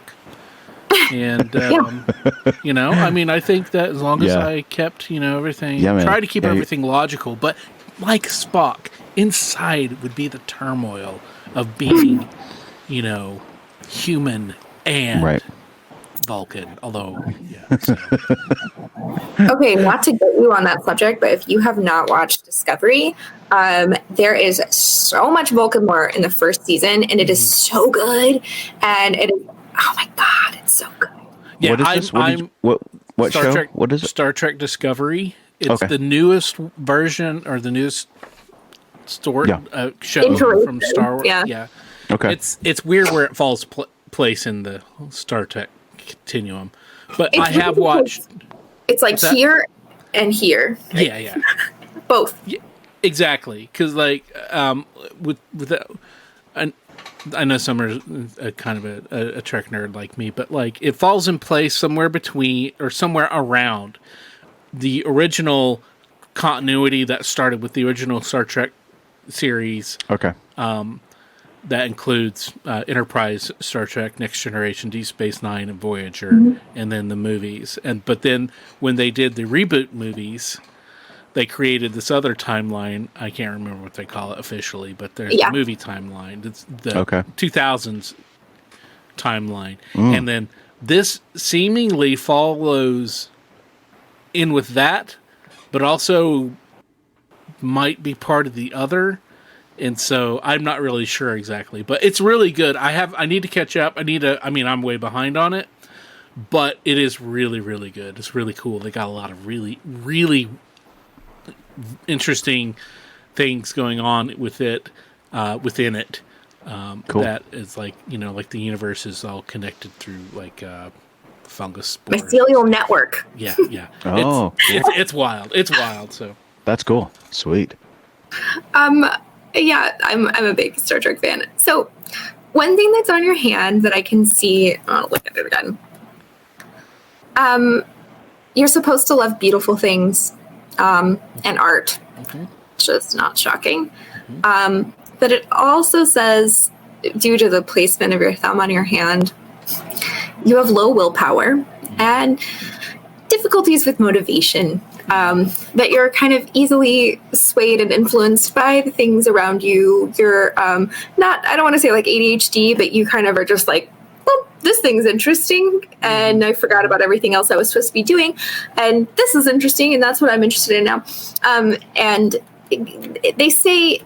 and I mean, I think that as long as Yeah. I kept everything, Yeah, man. try to keep Yeah, everything logical, but like Spock, inside would be the turmoil of being, human and Right. Vulcan. Although, yeah. So. Okay, not to get you on that subject, but if you have not watched Discovery, there is so much Vulcan lore in the first season, and it is so good. And it is, oh my god, it's so good. Yeah, What is this? What Star show? Trek, What is it? Star Trek Discovery. It's Okay. the newest version or the newest show Iteration, from Star Wars. yeah. Okay. It's weird where it falls place in the Star Trek continuum, but It's I have really watched. It's like What's that? here and here, Yeah, both. exactly. Because with I know some are kind of a Trek nerd like me, but like it falls in place somewhere between or somewhere around the original continuity that started with the original Star Trek series. Okay. That includes Enterprise, Star Trek, Next Generation, Deep Space Nine, and Voyager, and then the movies. But then when they did the reboot movies, they created this other timeline. I can't remember what they call it officially, but there's the movie timeline. It's the 2000s timeline. And then this seemingly follows in with that, but also might be part of the other. And so I'm not really sure exactly, but it's really good. I need to catch up. I'm way behind on it, but it is really, really good. It's really cool. They got a lot of really, really interesting things going on with it, within it. Cool. That is like the universe is all connected through like fungus spores. Mycelial network. Yeah. Oh, it's wild. It's wild. So that's cool. Sweet. Yeah, I'm a big Star Trek fan. So one thing that's on your hand that I can see, I'll look at it again. You're supposed to love beautiful things and art, which is not shocking. But it also says, due to the placement of your thumb on your hand, you have low willpower and difficulties with motivation. That you're kind of easily swayed and influenced by the things around you. You're I don't want to say like ADHD, but you kind of are just like, well, this thing's interesting, and I forgot about everything else I was supposed to be doing, and this is interesting, and that's what I'm interested in now. And they say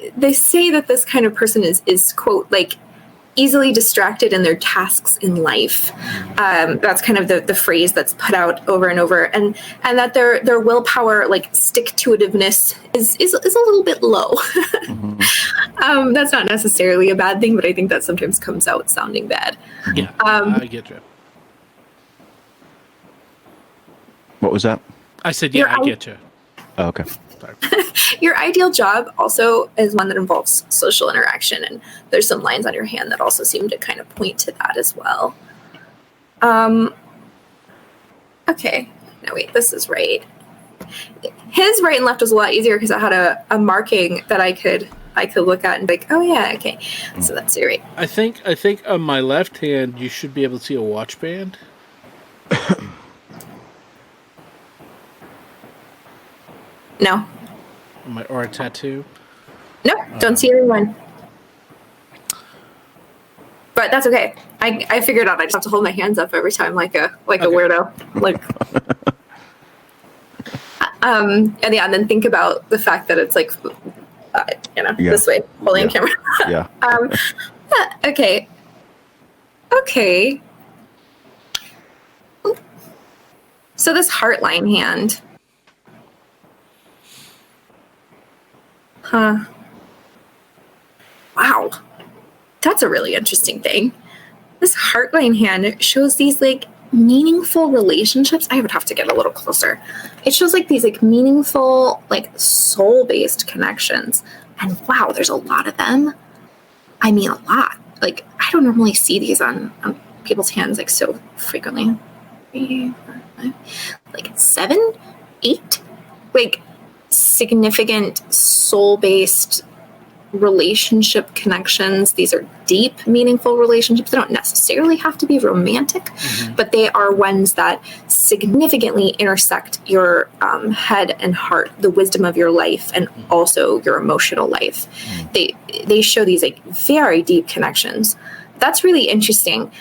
that this kind of person is quote like easily distracted in their tasks in life. That's kind of the phrase that's put out over and over, and that their willpower, like stick-to-itiveness, is a little bit low. That's not necessarily a bad thing, but I think that sometimes comes out sounding bad. yeah, I get you. What was that? I said, yeah, I get you. Oh, okay. Your ideal job also is one that involves social interaction, and there's some lines on your hand that also seem to kind of point to that as well. Okay, no wait, this is right. His right and left was a lot easier because I had a marking that I could look at and be like, oh yeah, okay, so that's your right. I think on my left hand you should be able to see a watch band. No. Or a tattoo. Nope, don't see anyone. But that's okay. I figured out I just have to hold my hands up every time like a weirdo. Like and then think about the fact that it's like this way, holding a camera. Yeah. Okay. So this heartline hand. Huh. that's a really interesting thing. This heartline hand shows these like meaningful relationships. I would have to get a little closer. It shows like these like meaningful, like soul-based connections. And wow, there's a lot of them. I mean, a lot. Like, I don't normally see these on people's hands like so frequently. 3, 4, 5, like 7, 8, like significant soul-based relationship connections. These are deep, meaningful relationships. They don't necessarily have to be romantic, but they are ones that significantly intersect your head and heart, the wisdom of your life, and also your emotional life. They show these like very deep connections. That's really interesting.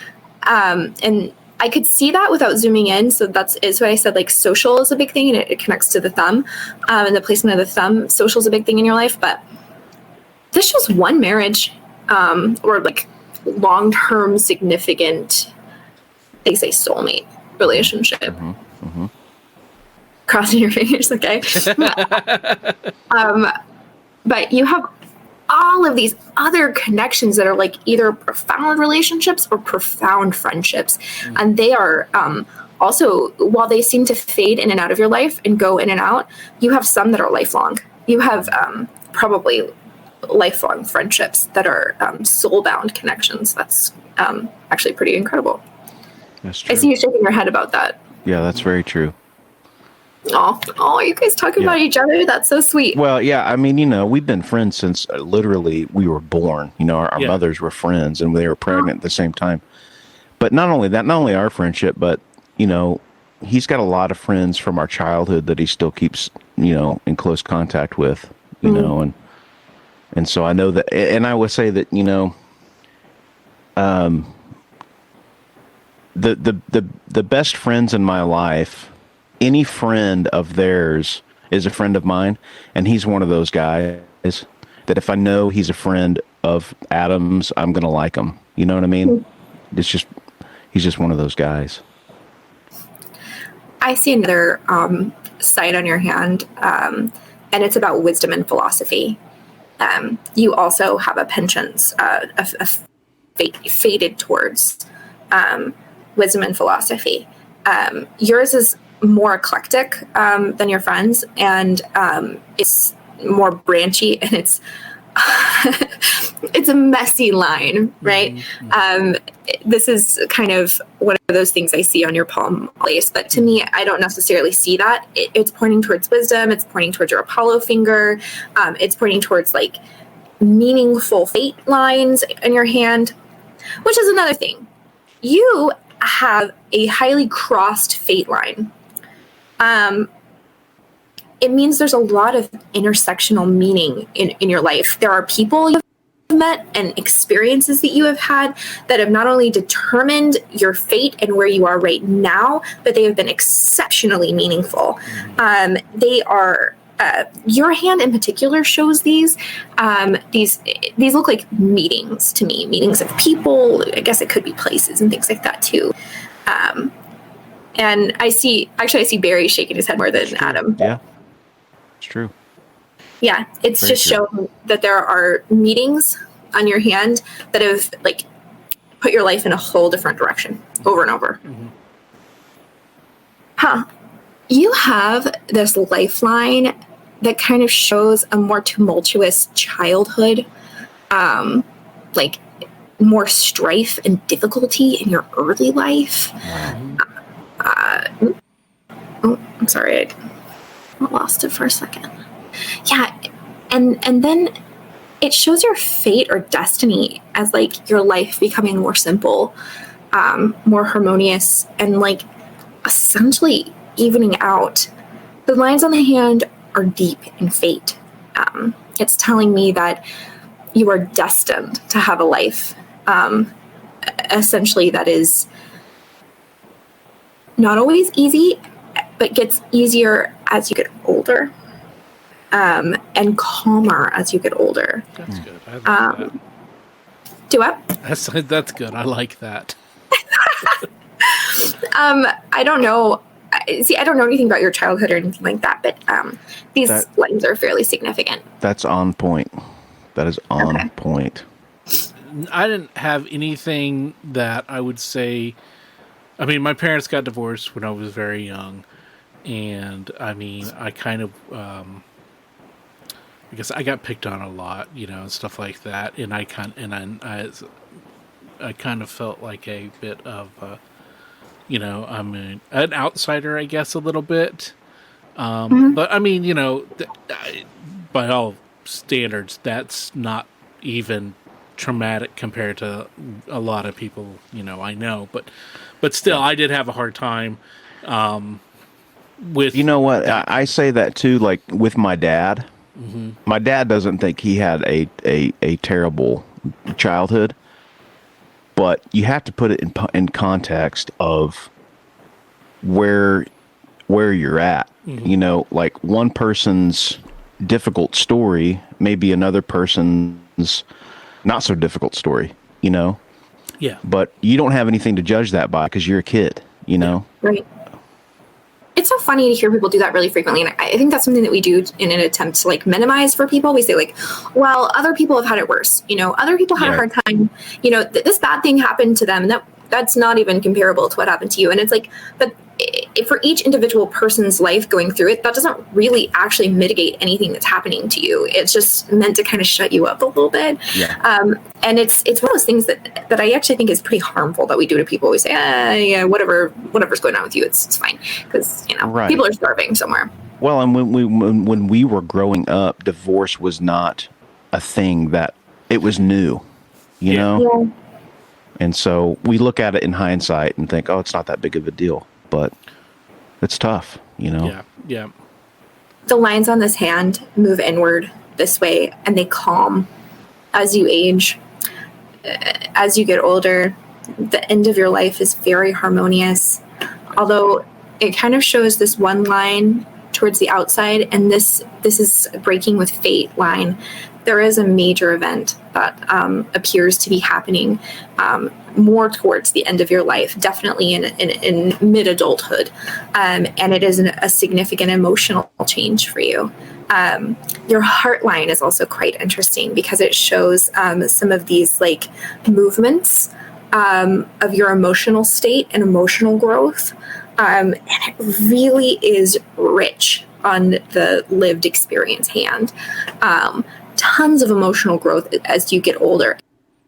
And I could see that without zooming in. So is what I said, like social is a big thing, and it connects to the thumb and the placement of the thumb. Social is a big thing in your life, but this shows one marriage or like long-term significant, they say soulmate relationship. Crossing your fingers, okay? But you have all of these other connections that are like either profound relationships or profound friendships. And they are also, while they seem to fade in and out of your life and go in and out, you have some that are lifelong. You have probably lifelong friendships that are soul-bound connections. That's actually pretty incredible. That's true. I see you shaking your head about that. Yeah, that's very true. Oh, are you guys talking about each other? That's so sweet. Well, yeah, I mean, we've been friends since literally we were born. Our mothers were friends, and they were pregnant at the same time. But not only that, not only our friendship, but, he's got a lot of friends from our childhood that he still keeps, in close contact with, and so I know that, and I would say that, the best friends in my life, any friend of theirs is a friend of mine, and he's one of those guys that if I know he's a friend of Adam's, I'm going to like him. You know what I mean? He's just one of those guys. I see another site on your hand, and it's about wisdom and philosophy. You also have a penchant, faded towards wisdom and philosophy. Yours is more eclectic than your friends, and it's more branchy, and it's it's a messy line, right? This is kind of one of those things I see on your palm lace, but to me, I don't necessarily see that. It's pointing towards wisdom. It's pointing towards your Apollo finger. It's pointing towards like meaningful fate lines in your hand, which is another thing. You have a highly crossed fate line. It means there's a lot of intersectional meaning in your life. There are people you've met and experiences that you have had that have not only determined your fate and where you are right now, but they have been exceptionally meaningful. They are, your hand in particular shows these. These look like meetings to me, meetings of people. I guess it could be places and things like that too. And I see Barry shaking his head more than Adam. Yeah, it's true. Yeah, it's Very just true. showing that there are meetings on your hand that have like put your life in a whole different direction over and over. You have this lifeline that kind of shows a more tumultuous childhood, like more strife and difficulty in your early life. I'm sorry, I lost it for a second. Yeah, and then it shows your fate or destiny as like your life becoming more simple, more harmonious, and like essentially evening out. The lines on the hand are deep in fate. It's telling me that you are destined to have a life, essentially, that is not always easy, but gets easier as you get older, and calmer as you get older. That's good. I like that. Do what? That's good. I like that. I don't know. See, I don't know anything about your childhood or anything like that, but these lines are fairly significant. That's on point. That is on point. I didn't have anything that I would say. I mean, my parents got divorced when I was very young, and I mean, I kind of, I guess I got picked on a lot, and stuff like that, and I kind of felt like a bit of, I'm an outsider, I guess, a little bit. But I mean, by all standards, that's not even traumatic compared to a lot of people, I know. But still, I did have a hard time with. You know what? I say that too. Like with my dad, my dad doesn't think he had a terrible childhood, but you have to put it in context of where you're at. Like one person's difficult story may be another person's not so difficult story. Yeah. But you don't have anything to judge that by because you're a kid. Right. It's so funny to hear people do that really frequently. And I think that's something that we do in an attempt to like minimize for people. We say like, well, other people have had it worse. Other people had a hard time. This bad thing happened to them. And that's not even comparable to what happened to you. And it's like, but for each individual person's life going through it, that doesn't really actually mitigate anything that's happening to you. It's just meant to kind of shut you up a little bit. Yeah. And it's one of those things that I actually think is pretty harmful that we do to people. We say, yeah, whatever's going on with you, it's fine. Because, Right. People are starving somewhere. Well, and when we were growing up, divorce was not a thing that it was new, you know? Yeah. And so we look at it in hindsight and think, oh, it's not that big of a deal, but it's tough, Yeah. Yeah. The lines on this hand move inward this way and they calm as you age. As you get older, the end of your life is very harmonious, although it kind of shows this one line towards the outside, and this is breaking with fate line. There is a major event that appears to be happening more towards the end of your life, definitely in mid-adulthood, and it is a significant emotional change for you. Your heart line is also quite interesting because it shows some of these like movements of your emotional state and emotional growth, and it really is rich on the lived experience hand. Tons of emotional growth as you get older,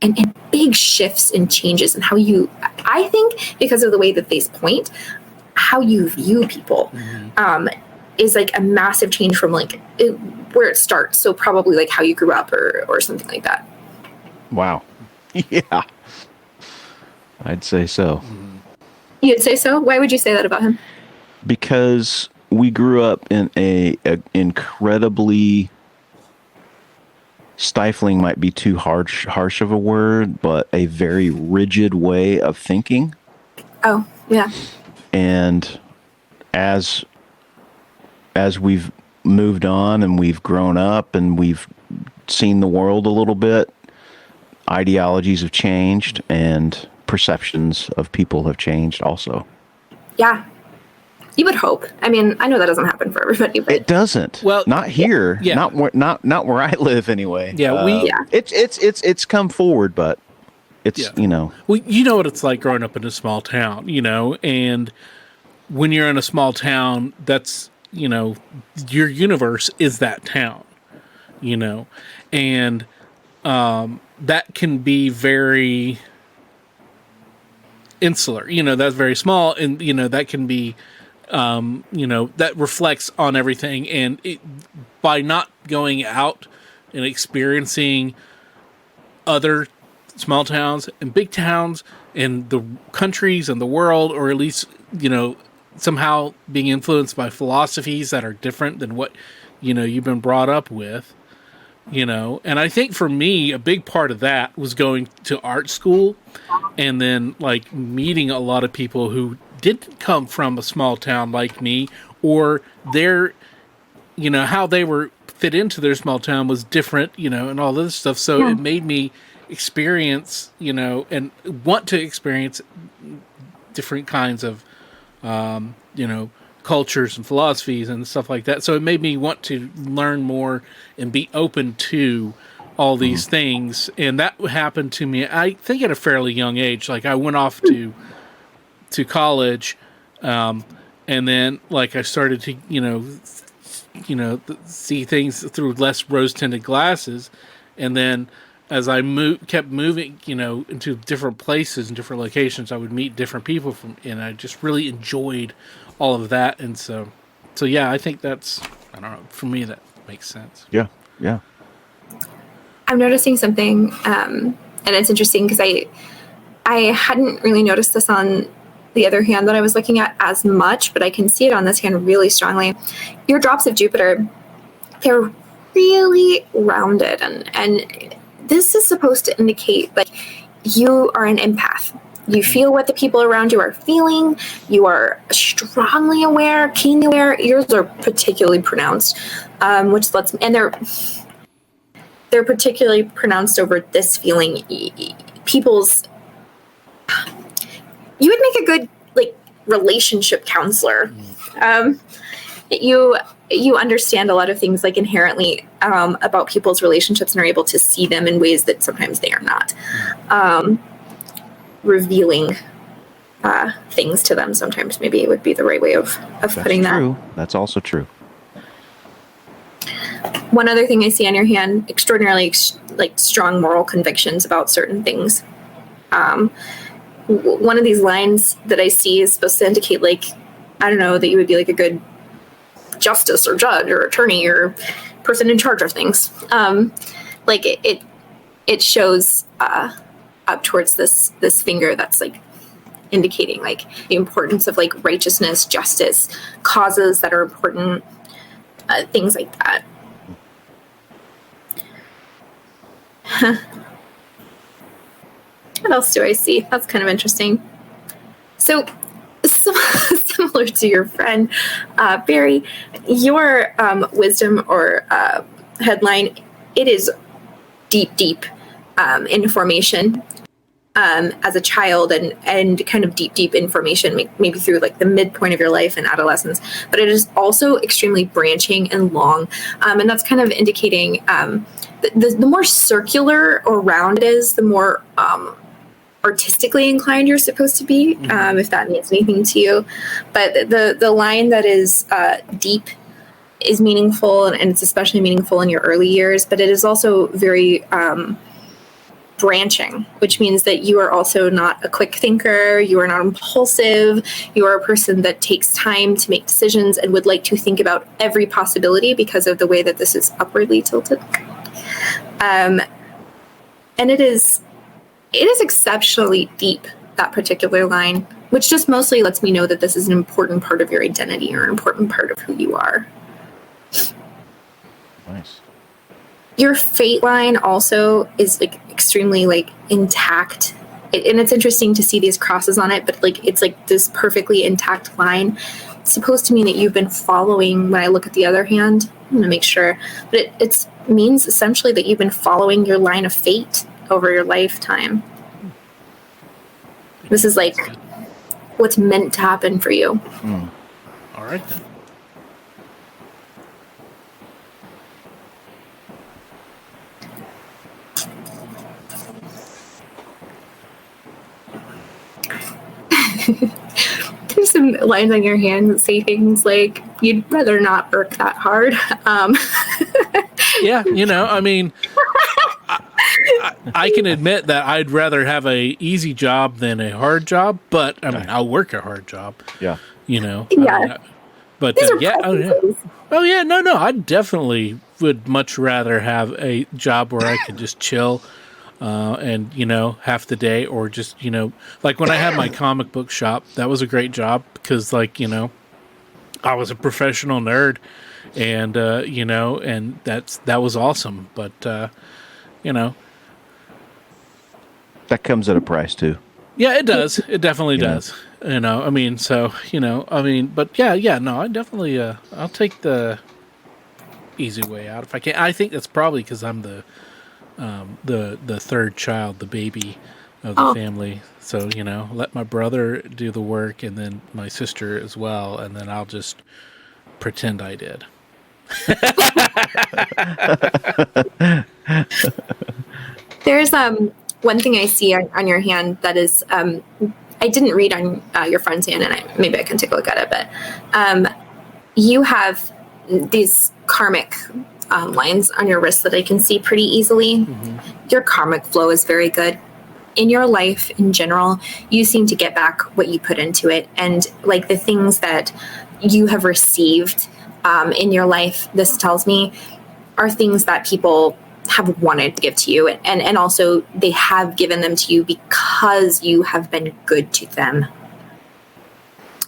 and big shifts and changes in how you, I think, because of the way that these point, how you view people is like a massive change from like where it starts. So probably like how you grew up or something like that. Wow. Yeah. I'd say so. You'd say so? Why would you say that about him? Because we grew up in a incredibly, stifling might be too harsh of a word, but a very rigid way of thinking. Oh, yeah. And as we've moved on and we've grown up and we've seen the world a little bit, ideologies have changed and perceptions of people have changed also. Yeah. You would hope. I mean, I know that doesn't happen for everybody, but It doesn't. Well, not here. yeah. Not where I live anyway. Yeah, It's come forward, but it's Well, you know what it's like growing up in a small town, and when you're in a small town, that's, your universe is that town, and that can be very insular, that's very small, and, that can be, that reflects on everything. And by not going out and experiencing other small towns and big towns and the countries and the world, or at least, somehow being influenced by philosophies that are different than what, you've been brought up with, and I think for me, a big part of that was going to art school and then like meeting a lot of people who didn't come from a small town like me, or their, how they were fit into their small town was different, and all this stuff. So it made me experience, and want to experience different kinds of, cultures and philosophies and stuff like that. So it made me want to learn more and be open to all these things. And that happened to me, I think, at a fairly young age. Like, I went off to college, and then, like, I started to, see things through less rose-tinted glasses. And then as I kept moving, into different places and different locations, I would meet different people and I just really enjoyed all of that. And so yeah, I think that's, I don't know, for me, that makes sense. Yeah. Yeah. I'm noticing something, and it's interesting because I hadn't really noticed this on the other hand that I was looking at as much, but I can see it on this hand really strongly. Your drops of Jupiter, they're really rounded, and this is supposed to indicate like you are an empath. You feel what the people around you are feeling. You are strongly aware, keenly aware. Yours are particularly pronounced, which lets, and they're particularly pronounced over this feeling. People's, you would make a good like relationship counselor. You understand a lot of things like inherently about people's relationships and are able to see them in ways that sometimes they are not. Revealing things to them sometimes maybe it would be the right way of putting that. True. That's also true. One other thing I see on your hand, extraordinarily like strong moral convictions about certain things. One of these lines that I see is supposed to indicate like, I don't know, that you would be like a good justice or judge or attorney or person in charge of things. Like it shows up towards this finger that's like indicating like the importance of like righteousness, justice, causes that are important, things like that. What else do I see? That's kind of interesting. So similar to your friend Barry, your wisdom or headline, it is deep information as a child and kind of deep information, maybe through like the midpoint of your life and adolescence, but it is also extremely branching and long, and that's kind of indicating the more circular or round it is, the more artistically inclined you're supposed to be, if that means anything to you. But the line that is deep is meaningful, and it's especially meaningful in your early years, but it is also very branching, which means that you are also not a quick thinker, you are not impulsive, you are a person that takes time to make decisions and would like to think about every possibility because of the way that this is upwardly tilted. And it is exceptionally deep, that particular line, which just mostly lets me know that this is an important part of your identity or an important part of who you are. Nice. Your fate line also is like extremely like intact, and it's interesting to see these crosses on it, but like it's like this perfectly intact line. It's supposed to mean that you've been following. When I look at the other hand, I'm going to make sure, but it means essentially that you've been following your line of fate over your lifetime. This is like what's meant to happen for you. All right then. There's some lines on your hand that say things like you'd rather not work that hard. Yeah, I mean, I can admit that I'd rather have a easy job than a hard job, but I mean, I'll work a hard job. Yeah. Yeah. But yeah, no, I definitely would much rather have a job where I could just chill, and half the day, or just like when I had my comic book shop, that was a great job because like I was a professional nerd, and and that was awesome, but that comes at a price too. Yeah, it does. It definitely does. I mean, so but yeah, no, I definitely I'll take the easy way out if I can. I think that's probably because I'm the third child, the baby of the family. So let my brother do the work, and then my sister as well, and then I'll just pretend I did. There's one thing I see on your hand that is I didn't read on your friend's hand, and maybe I can take a look at it. But you have these karmic lines on your wrist that I can see pretty easily. Mm-hmm. Your karmic flow is very good. In your life in general, you seem to get back what you put into it, and like the things that you have received in your life, this tells me, are things that people have wanted to give to you, and also they have given them to you because you have been good to them.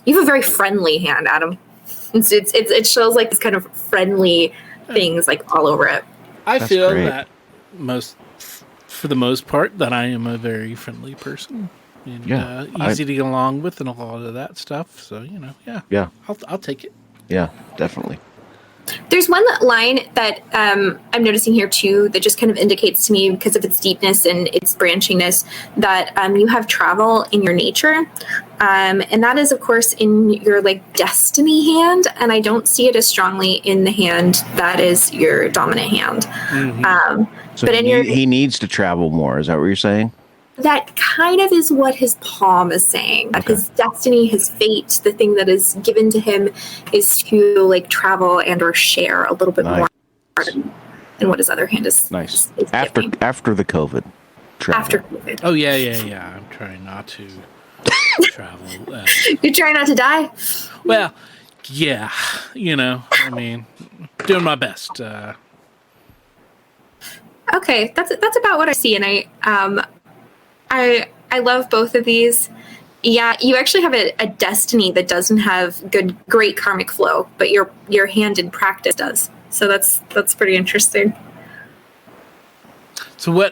You have a very friendly hand, Adam. It shows like this kind of friendly things like all over it. I That's feel great. that for the most part, that I am a very friendly person and easy to get along with, and a lot of that stuff. So Yeah. I'll take it. Yeah, definitely. There's one line that I'm noticing here too that just kind of indicates to me, because of its deepness and its branchingness, that you have travel in your nature, and that is of course in your like destiny hand, and I don't see it as strongly in the hand that is your dominant hand. Mm-hmm. So but he needs to travel more. Is that what you're saying? That kind of is what his palm is saying. That his destiny, his fate, the thing that is given to him is to like travel and or share a little bit more than what his other hand is. Nice. Is giving. After the COVID. Travel. After COVID. Oh yeah. I'm trying not to travel. You're trying not to die? Well, yeah. I mean, doing my best. Okay, that's about what I see, and I love both of these. Yeah, you actually have a destiny that doesn't have great karmic flow, but your hand in practice does. So that's pretty interesting. So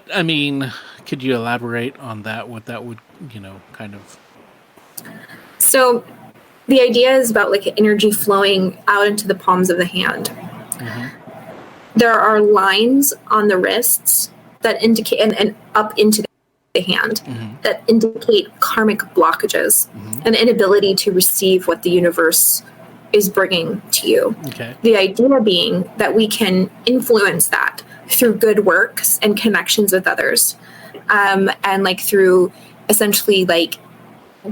could you elaborate on that? What that would, kind of. So the idea is about like energy flowing out into the palms of the hand. Mm-hmm. There are lines on the wrists that indicate and up into the hand that indicate karmic blockages, an inability to receive what the universe is bringing to you. Okay. The idea being that we can influence that through good works and connections with others, and like through essentially like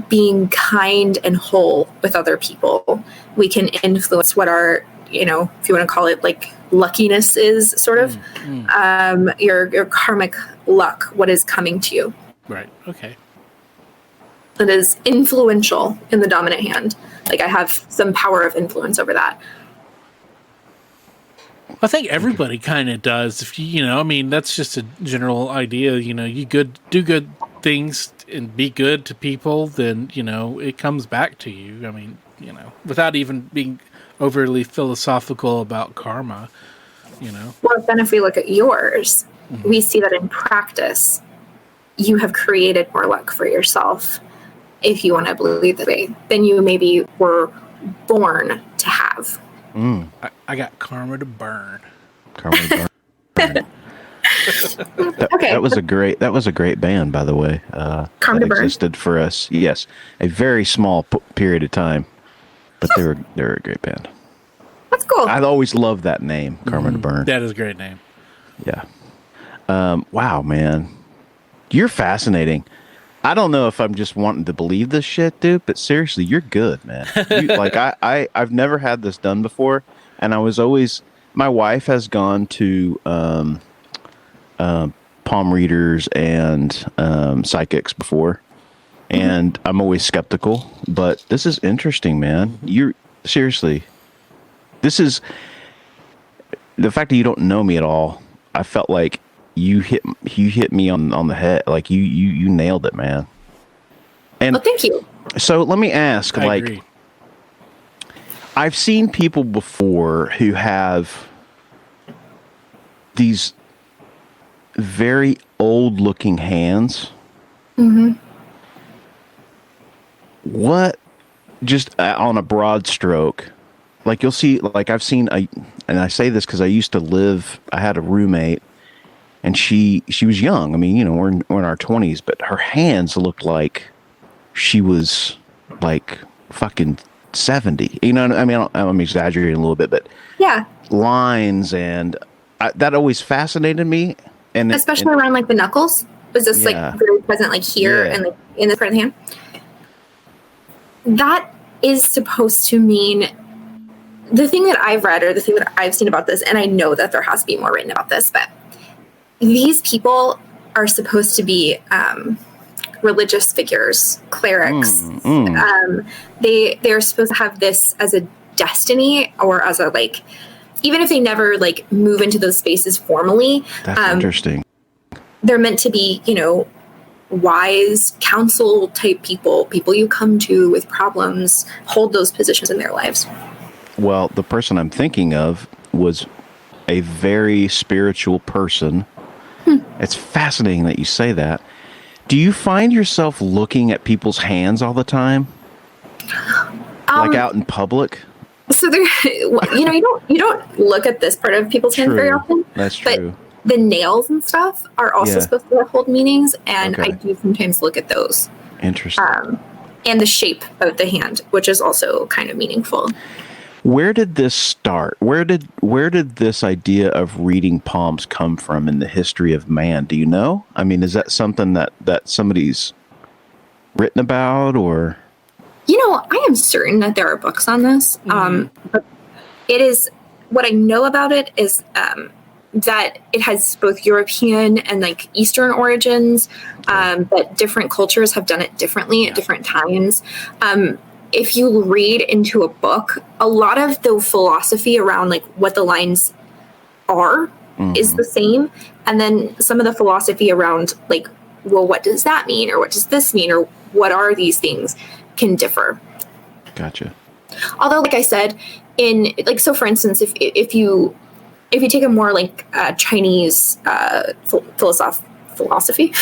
being kind and whole with other people. We can influence what our, if you want to call it like luckiness is, sort of your karmic luck, what is coming to you. Right. Okay. That is influential in the dominant hand. Like I have some power of influence over that. I think everybody kind of does. If that's just a general idea. You do good things and be good to people, then it comes back to you. I mean, without even being overly philosophical about karma. Well, then if we look at yours, we see that in practice, you have created more luck for yourself, if you want to believe that way, than you maybe were born to have. I got karma to burn. Karma to burn. Okay. That was a great band, by the way. Karma to that Burn existed for us. Yes, a very small period of time, but they're a great band. That's cool. I've always loved that name, Karma to Burn. That is a great name. Yeah. Wow, man, you're fascinating. I don't know if I'm just wanting to believe this shit, dude, but seriously, you're good, man. I've never had this done before, and I was always. My wife has gone to palm readers and psychics before, and I'm always skeptical. But this is interesting, man. You're seriously. This is the fact that you don't know me at all. I felt like you hit me on the head. Like you nailed it, man. And well, thank you. So let me ask, I agree. I've seen people before who have these very old looking hands. What, just on a broad stroke, like you'll see, like I've seen, and I say this because I had a roommate, and she was young. I mean, we're in our 20s, but her hands looked like she was like fucking 70. I mean, I'm exaggerating a little bit, but Yeah. lines and that always fascinated me. And especially around like the knuckles. Was this like very present like here and like in the front of the hand? That is supposed to mean, the thing that I've read or the thing that I've seen about this, and I know that there has to be more written about this, but these people are supposed to be religious figures, clerics. They're supposed to have this as a destiny, or as a like, even if they never like move into those spaces formally. That's interesting. They're meant to be, you know, wise counsel type people you come to with problems, hold those positions in their lives. Well, the person I'm thinking of was a very spiritual person. It's fascinating that you say that. Do you find yourself looking at people's hands all the time? Like out in public? So there, you know, you don't look at this part of people's hands very often. That's true. But the nails and stuff are also supposed to hold meanings, and I do sometimes look at those. Interesting. And the shape of the hand, which is also kind of meaningful. Where did this start? Where did this idea of reading palms come from in the history of man? Do you know? I mean, is that something that somebody's written about, or? You know, I am certain that there are books on this. But it is, what I know about it is that it has both European and like Eastern origins, but different cultures have done it differently at different times. If you read into a book, a lot of the philosophy around like what the lines are is the same. And then some of the philosophy around like, well, what does that mean? Or what does this mean? Or what are these things can differ. Gotcha. Although, like I said, in like, so for instance, if you take a more like Chinese philosophy,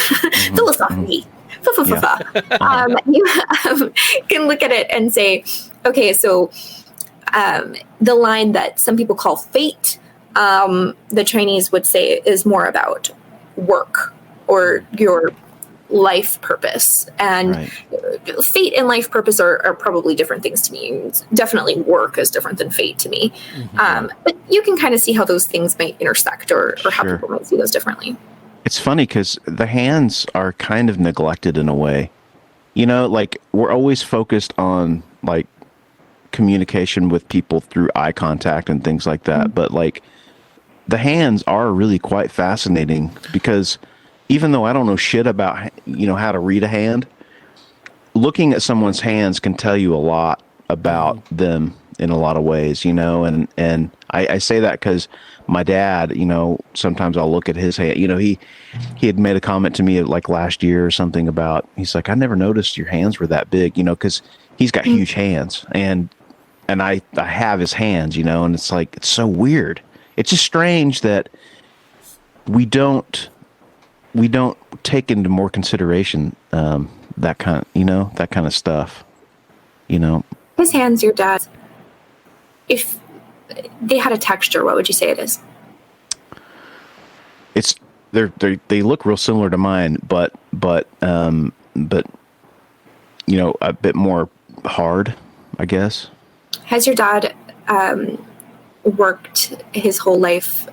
you can look at it and say, okay, so the line that some people call fate, the Chinese would say is more about work or your life purpose. And fate and life purpose are probably different things to me. Definitely work is different than fate to me. But you can kind of see how those things might intersect, or how people might see those differently. It's funny because the hands are kind of neglected in a way. You know, like we're always focused on like communication with people through eye contact and things like that. But like the hands are really quite fascinating, because even though I don't know shit about, you know, how to read a hand, looking at someone's hands can tell you a lot about them in a lot of ways, you know, and I say that because my dad, you know, sometimes I'll look at his hand. You know, he had made a comment to me like last year or something about, he's like, I never noticed your hands were that big, you know, because he's got huge hands, and I have his hands, you know, and it's like, it's so weird. It's just strange that we don't take into more consideration that kind of stuff, you know. His hands, your dad's, if they had a texture, what would you say it is? It's they look real similar to mine, but you know, a bit more hard, I guess. Has your dad worked his whole life?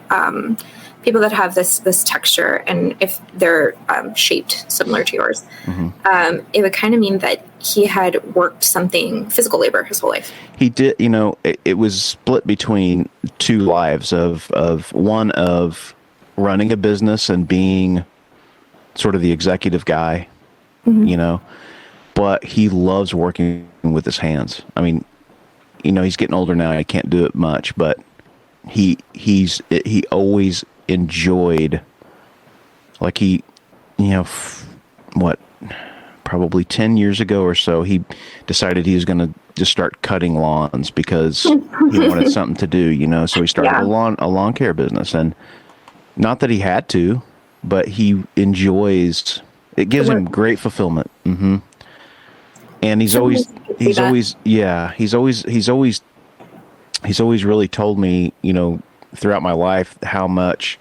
People that have this texture, and if they're shaped similar to yours, it would kind of mean that he had worked something physical labor his whole life. He did, you know. It was split between two lives of one of running a business and being sort of the executive guy, you know. But he loves working with his hands. I mean, you know, he's getting older now. I can't do it much, but he always enjoyed, like he, you know, probably 10 years ago or so, he decided he was going to just start cutting lawns because he wanted something to do, you know. So he started a lawn care business, and not that he had to, but he enjoys it. Gives him great fulfillment. And he's always really told me, you know, throughout my life, how much,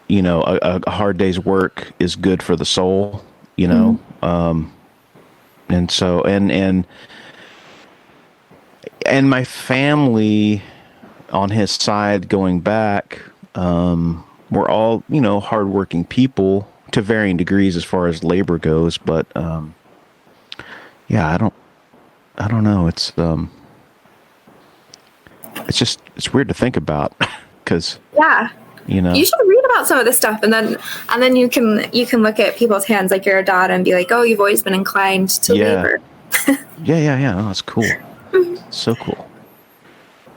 you know, a hard day's work is good for the soul, you know. And so, and my family, on his side going back. We're all, hardworking people to varying degrees as far as labor goes, but I don't know. It's weird to think about because you should read about some of this stuff, and then you can look at people's hands like you're a dad and be like, oh, you've always been inclined to labor. Yeah. Oh, that's cool. So cool.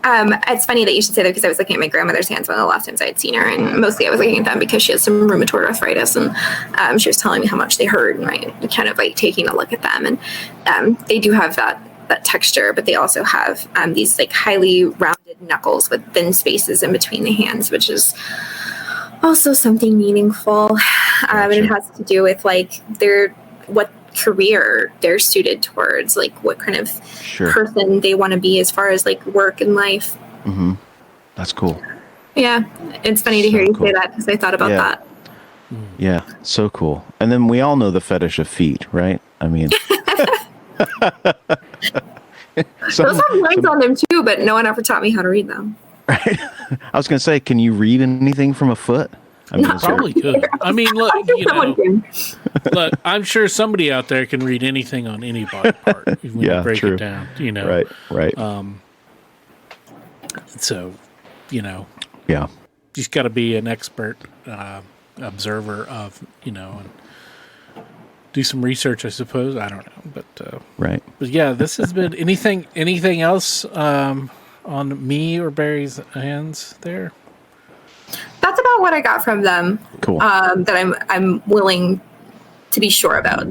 It's funny that you should say that because I was looking at my grandmother's hands one of the last times I had seen her, and mostly I was looking at them because she has some rheumatoid arthritis, and she was telling me how much they hurt, and I kind of like taking a look at them, and they do have that texture, but they also have these like highly rounded knuckles with thin spaces in between the hands, which is also something meaningful. And it has to do with like what career they're suited towards, like what kind of person they want to be as far as like work and life. Mm-hmm. That's cool. Yeah, it's funny to hear you say that because I thought about that. Yeah, so cool. And then we all know the fetish of feet, right? I mean, those have lines on them too, but no one ever taught me how to read them. Right. I was going to say, can you read anything from a foot? I mean, probably could. I mean, look, look, I'm sure somebody out there can read anything on any body part. When you break it down, Right. So, yeah, you just got to be an expert observer of, and do some research, I suppose. I don't know, but right. But yeah, this has been anything else on me or Barry's hands there. That's about what I got from them. Cool. That I'm willing to be sure about.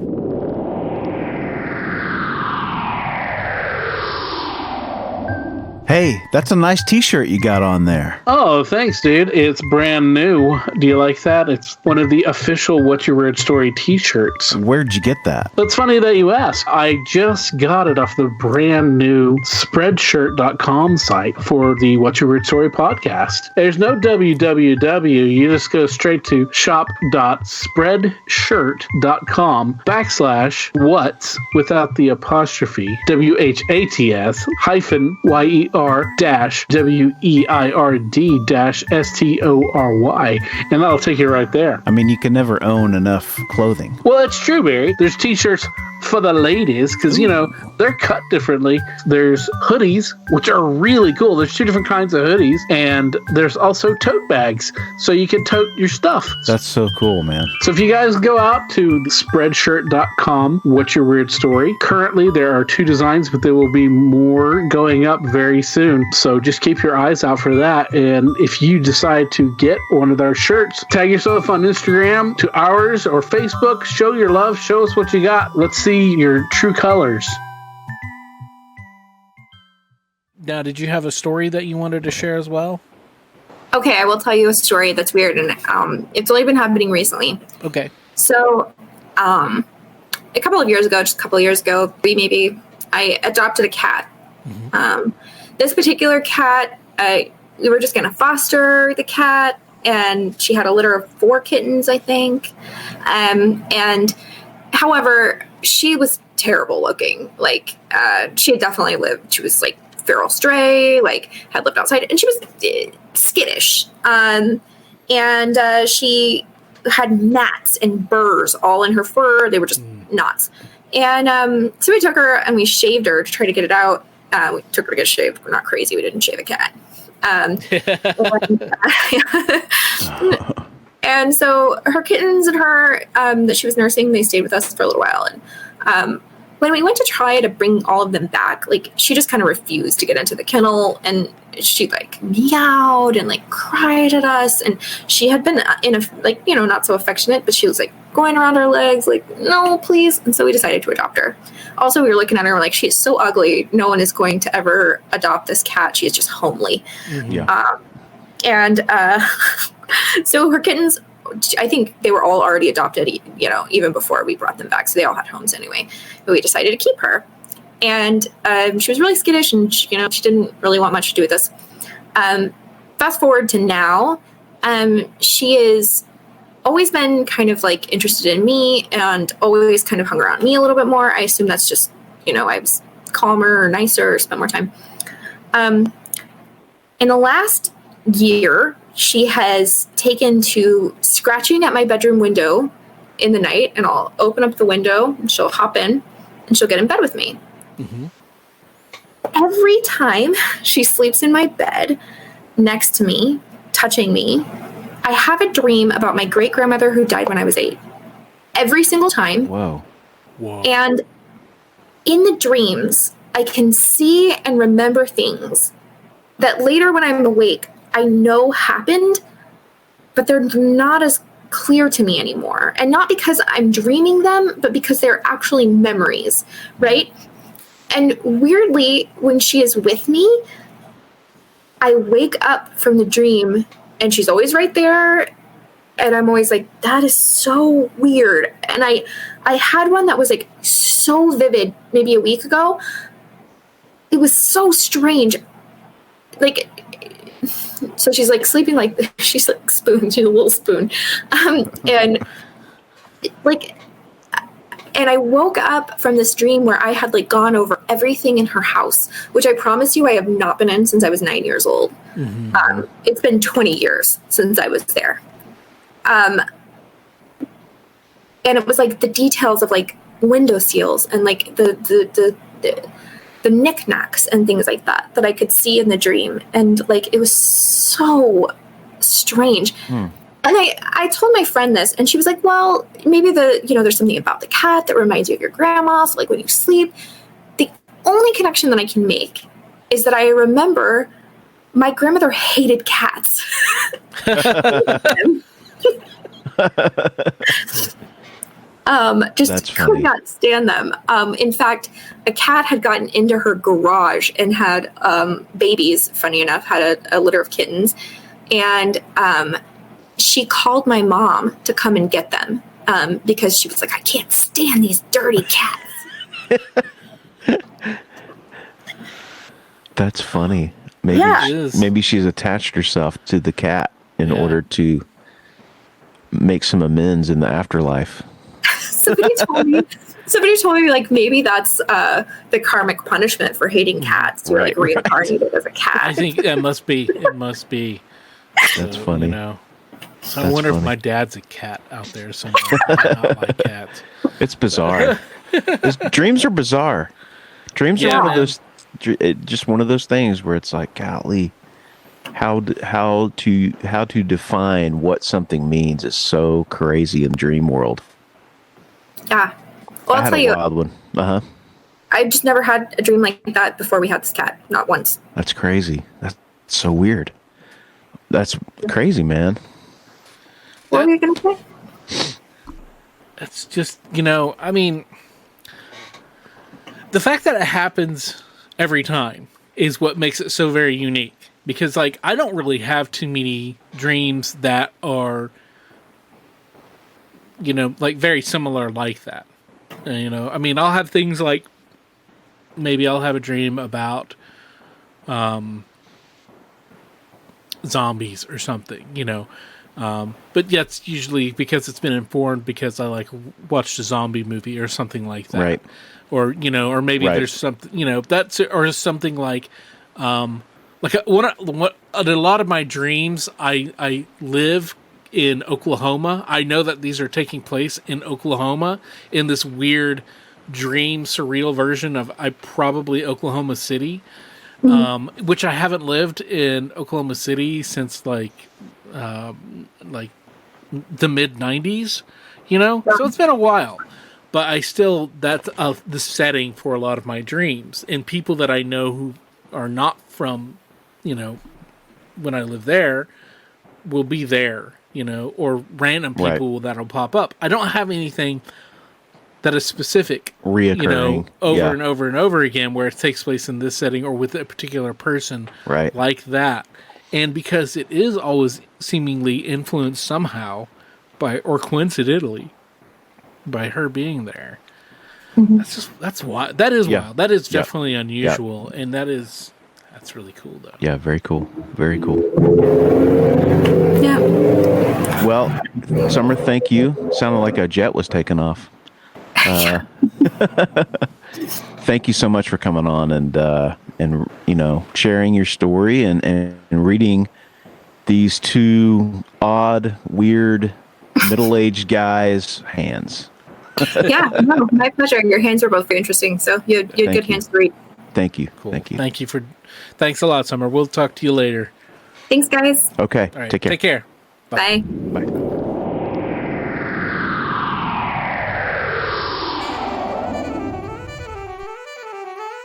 Hey, that's a nice t-shirt you got on there. Oh, thanks, dude. It's brand new. Do you like that? It's one of the official What's Your Weird Story t-shirts. Where'd you get that? That's funny that you ask. I just got it off the brand new Spreadshirt.com site for the What's Your Weird Story podcast. There's no www. You just go straight to shop.spreadshirt.com/what's without the apostrophe WHATS hyphen YER-WEIRD-STORY, and that'll take you right there. I mean, you can never own enough clothing. Well, it's true, Barry. There's t-shirts for the ladies because, they're cut differently. There's hoodies, which are really cool. There's 2 different kinds of hoodies, and there's also tote bags, so you can tote your stuff. That's so cool, man. So if you guys go out to spreadshirt.com, What's Your Weird Story, currently there are 2 designs, but there will be more going up very soon. So just keep your eyes out for that. And if you decide to get one of our shirts, tag yourself on Instagram to ours or Facebook. Show your love. Show us what you got. Let's see your true colors. Now, did you have a story that you wanted to share as well? Okay, I will tell you a story that's weird, and it's only been happening recently. Okay. So, a couple of years ago, I adopted a cat. Mm-hmm. This particular cat, we were just going to foster the cat, and she had a litter of 4 kittens, I think. And however, she was terrible looking. Like, she had definitely lived. She was like feral stray, like had lived outside, and she was skittish. And she had gnats and burrs all in her fur. They were just knots. And so we took her and we shaved her to try to get it out. We took her to get shaved. We're not crazy. We didn't shave a cat. And so her kittens and her that she was nursing, they stayed with us for a little while. And when we went to try to bring all of them back, like she just kind of refused to get into the kennel, and she like meowed and like cried at us. And she had been in a not so affectionate, but she was like going around our legs, like, no, please. And so we decided to adopt her. Also, we were looking at her, we're like, she's so ugly. No one is going to ever adopt this cat. She is just homely. Mm-hmm. So her kittens, I think they were all already adopted, even before we brought them back. So they all had homes anyway. But we decided to keep her. And she was really skittish, and she didn't really want much to do with us. Fast forward to now, she is always been kind of like interested in me and always kind of hung around me a little bit more. I assume that's just, I was calmer or nicer or spent more time. In the last year, she has taken to scratching at my bedroom window in the night, and I'll open up the window and she'll hop in and she'll get in bed with me. Mm-hmm. Every time she sleeps in my bed next to me, touching me, I have a dream about my great grandmother who died when I was 8. Every single time. Whoa. And in the dreams, I can see and remember things that later when I'm awake, I know happened, but they're not as clear to me anymore. And not because I'm dreaming them, but because they're actually memories, right? And weirdly, when she is with me, I wake up from the dream and she's always right there. And I'm always like, that is so weird. And I had one that was like so vivid maybe a week ago. It was so strange. Like, so she's like sleeping like, she's like spoon, she's a little spoon. And I woke up from this dream where I had like gone over everything in her house, which I promise you I have not been in since I was 9 years old. Mm-hmm. It's been 20 years since I was there. And it was like the details of like window seals and like the knickknacks and things like that I could see in the dream. And like, it was so strange. And I told my friend this and she was like, well, maybe there's something about the cat that reminds you of your grandma. So like when you sleep, the only connection that I can make is that I remember my grandmother hated cats. Just could not stand them. In fact, a cat had gotten into her garage and had babies, funny enough, had a litter of kittens. And she called my mom to come and get them because she was like, I can't stand these dirty cats. That's funny. Maybe she's attached herself to the cat in order to make some amends in the afterlife. Somebody told me like maybe that's the karmic punishment for hating cats. You're like reincarnated as a cat. I think it must be. That's funny. You know, I wonder if my dad's a cat out there somewhere. Not like cats. It's bizarre. Dreams are bizarre. Dreams are one of those, just one of those things where it's like, golly, how to define what something means is so crazy in dream world. Yeah. Well, I'll tell you. Wild one. I just never had a dream like that before we had this cat. Not once. That's crazy. That's so weird. That's crazy, man. What were you going to say? It's just, I mean, the fact that it happens every time is what makes it so very unique. Because, like, I don't really have too many dreams that are, like very similar like that. I mean, I'll have things like, maybe I'll have a dream about zombies or something, but yeah, it's usually because it's been informed because I like watched a zombie movie or something like that. Right. Or, or maybe there's something, that's, or something like a lot of my dreams, I live in Oklahoma. I know that these are taking place in Oklahoma in this weird dream surreal version of probably Oklahoma City, which I haven't lived in Oklahoma City since like the mid 90s, so it's been a while, but I still, that's the setting for a lot of my dreams, and people that I know who are not from, when I live there will be there, or random people that'll pop up. I don't have anything that is specific, reoccurring, over and over and over again, where it takes place in this setting or with a particular person, like that. And because it is always seemingly influenced somehow by, or coincidentally, by her being there. Mm-hmm. That's wild. That is wild. That is definitely unusual, and that's really cool, though. Yeah, very cool. Very cool. Yeah. Well, Summer, thank you. Sounded like a jet was taking off. Thank you so much for coming on and sharing your story and reading these two odd, weird, middle-aged guys' hands. Yeah, no, my pleasure. Your hands were both very interesting, so you had good hands to read. Thank you. Cool. Thank you. Thanks a lot, Summer. We'll talk to you later. Thanks, guys. Okay. All right. Take care. Take care. Bye. Bye.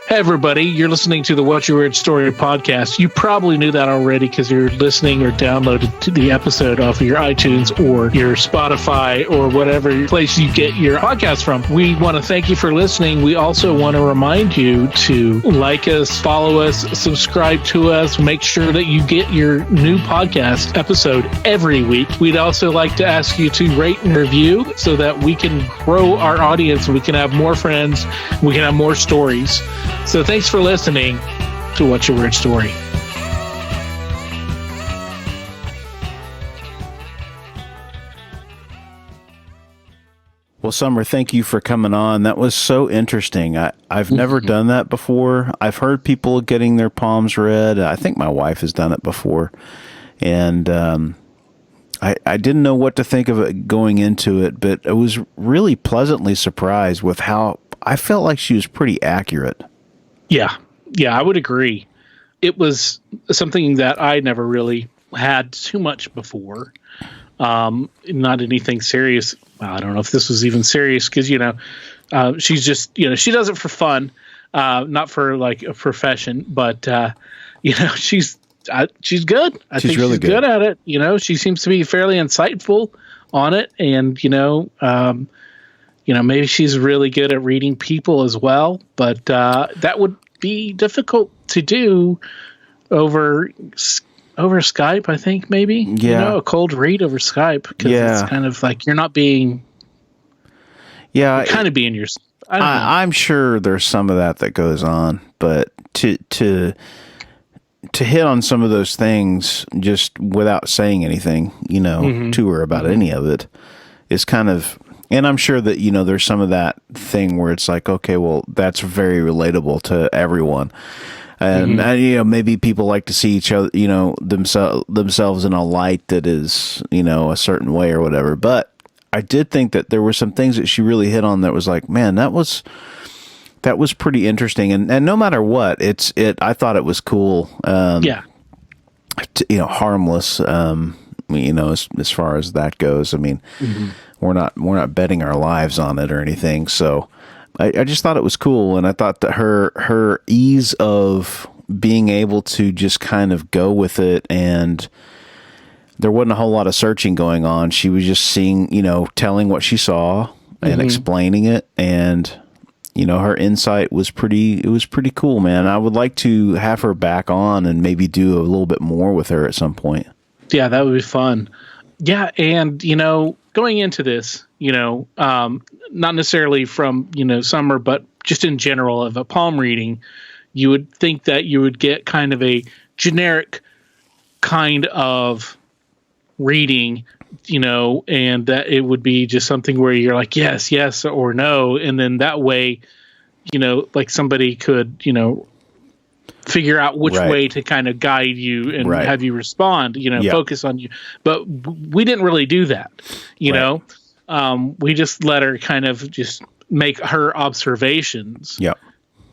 Hey, everybody. You're listening to the What's Your Weird Story podcast. You probably knew that already because you're listening or downloaded to the episode off of your iTunes or your Spotify or whatever place you get your podcast from. We want to thank you for listening. We also want to remind you to like us, follow us, subscribe to us, make sure that you get your new podcast episode every week. We'd also like to ask you to rate and review so that we can grow our audience and we can have more friends, we can have more stories. So thanks for listening to What's Your Weird Story. Well, Summer, thank you for coming on. That was so interesting. I've never done that before. I've heard people getting their palms read. I think my wife has done it before. And I didn't know what to think of it going into it, but I was really pleasantly surprised with how I felt like she was pretty accurate. Yeah, I would agree. It was something that I never really had too much before. Not anything serious. Well, I don't know if this was even serious because, she's just, she does it for fun, not for like a profession, but, she's good. I think she's really she's good at it. She seems to be fairly insightful on it. And, maybe she's really good at reading people as well, but that would be difficult to do over Skype, I think, maybe. Yeah. A cold read over Skype, because it's kind of like you're not being... Yeah. You're kind of being yourself. I'm sure there's some of that goes on, but to hit on some of those things just without saying anything, to her about any of it is kind of... And I'm sure that, there's some of that thing where it's like, okay, well, that's very relatable to everyone. And, maybe people like to see each other, themselves in a light that is, a certain way or whatever. But I did think that there were some things that she really hit on that was like, man, that was pretty interesting. And no matter what, I thought it was cool. Harmless, as far as that goes. I mean, we're not betting our lives on it or anything. So I just thought it was cool. And I thought that her ease of being able to just kind of go with it, and there wasn't a whole lot of searching going on. She was just seeing, telling what she saw and explaining it. And, her insight was pretty cool, man. I would like to have her back on and maybe do a little bit more with her at some point. Yeah, that would be fun. Yeah. And, going into this, not necessarily from, Summer, but just in general of a palm reading, you would think that you would get kind of a generic kind of reading, and that it would be just something where you're like, yes, or no. And then that way, like somebody could, figure out which way to kind of guide you and have you respond, focus on you. But we didn't really do that, know. We just let her kind of just make her observations. Yep.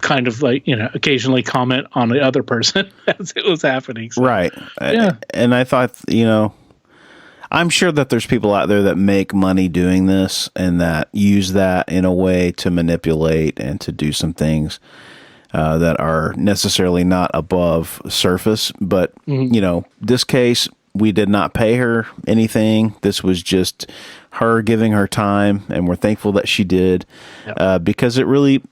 Kind of like, occasionally comment on the other person as it was happening. So, right. Yeah. And I thought, I'm sure that there's people out there that make money doing this and that use that in a way to manipulate and to do some things that are necessarily not above surface. But, this case, we did not pay her anything. This was just her giving her time, and we're thankful that she did, because it really...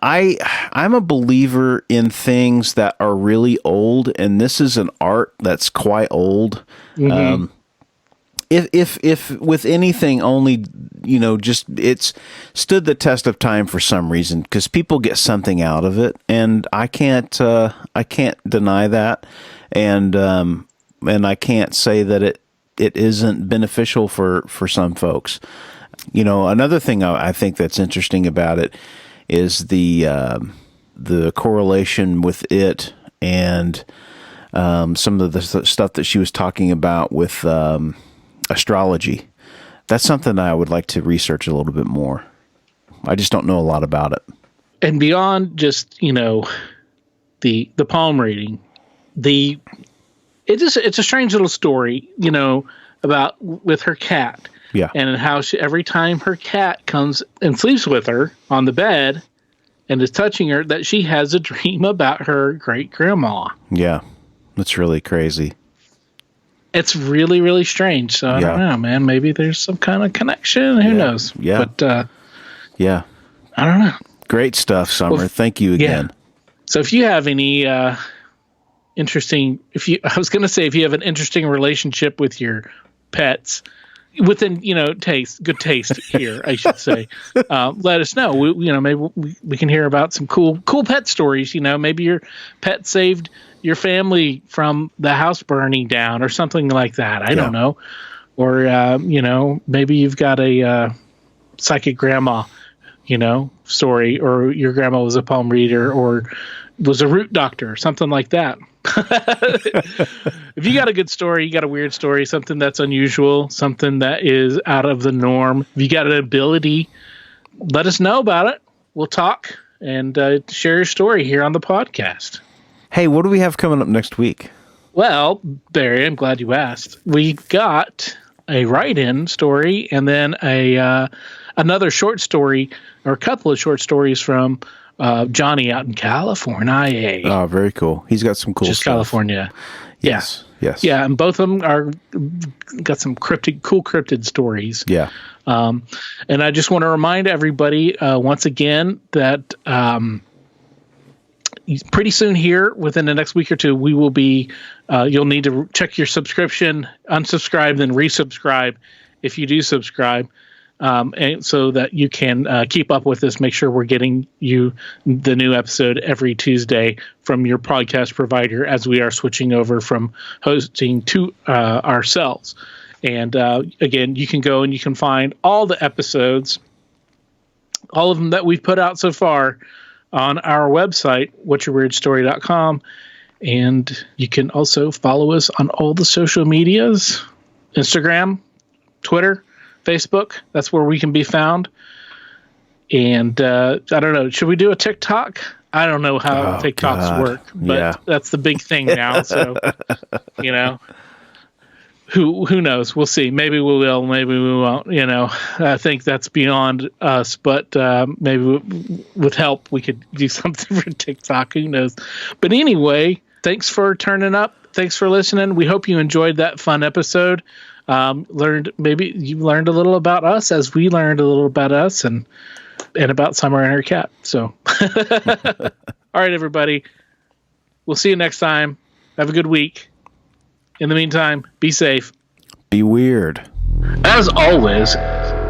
I'm a believer in things that are really old, and this is an art that's quite old. If with anything, only just it's stood the test of time for some reason, because people get something out of it, and I can't deny that, and I can't say that it isn't beneficial for some folks. Another thing I think that's interesting about it is the the correlation with it and some of the stuff that she was talking about with astrology. That's something I would like to research a little bit more. I just don't know a lot about it. And beyond just, the palm reading, it's a strange little story, about with her cat. Yeah. And how every time her cat comes and sleeps with her on the bed and is touching her, that she has a dream about her great grandma. Yeah. That's really crazy. It's really, really strange. So I don't know, man. Maybe there's some kind of connection. Who knows? Yeah. But yeah. I don't know. Great stuff, Summer. Well, thank you again. Yeah. So if you have any interesting, if you have an interesting relationship with your pets, within good taste here, I should say, let us know. Maybe we can hear about some cool pet stories. Maybe your pet saved your family from the house burning down or something like that. I don't know. Or maybe you've got a psychic grandma story, or your grandma was a palm reader or was a root doctor or something like that. If you got a good story, you got a weird story, something that's unusual, something that is out of the norm, if you got an ability, let us know about it. We'll talk and share your story here on the podcast. Hey, what do we have coming up next week? Well, Barry, I'm glad you asked. We got a write-in story and then another short story, or a couple of short stories from Johnny out in California. Oh, very cool. He's got some cool Just stuff. California. Yes. Yes. Yeah, and both of them got some cool cryptid stories. Yeah. And I just want to remind everybody once again that pretty soon here, within the next week or two, we will be, you'll need to check your subscription, unsubscribe, then resubscribe if you do subscribe. And so that you can keep up with this, make sure we're getting you the new episode every Tuesday from your podcast provider, as we are switching over from hosting to ourselves. And again, you can go and you can find all the episodes, all of them that we've put out so far, on our website, whatyourweirdstory.com. And you can also follow us on all the social medias, Instagram, Twitter, Facebook. That's where we can be found. And I don't know, should we do a TikTok? I don't know how TikToks work, but that's the big thing now. So, who knows? We'll see. Maybe we will, maybe we won't. I think that's beyond us, but maybe with help we could do something for TikTok. Who knows? But anyway, thanks for turning up. Thanks for listening. We hope you enjoyed that fun episode. Maybe you learned a little about us as we learned a little about us and about Summer and her cat. So, all right, everybody. We'll see you next time. Have a good week. In the meantime, be safe. Be weird. As always,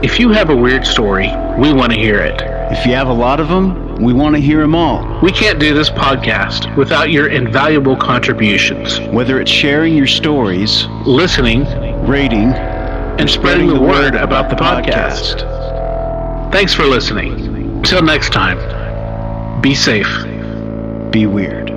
if you have a weird story, we want to hear it. If you have a lot of them, we want to hear them all. We can't do this podcast without your invaluable contributions. Whether it's sharing your stories, listening, rating, and spreading the word about the podcast. Thanks for listening. Until next time, be safe. Be weird.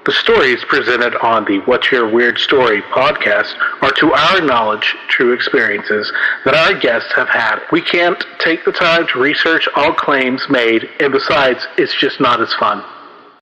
The stories presented on the What's Your Weird Story podcast are, to our knowledge, true experiences that our guests have had. We can't take the time to research all claims made, and besides, it's just not as fun.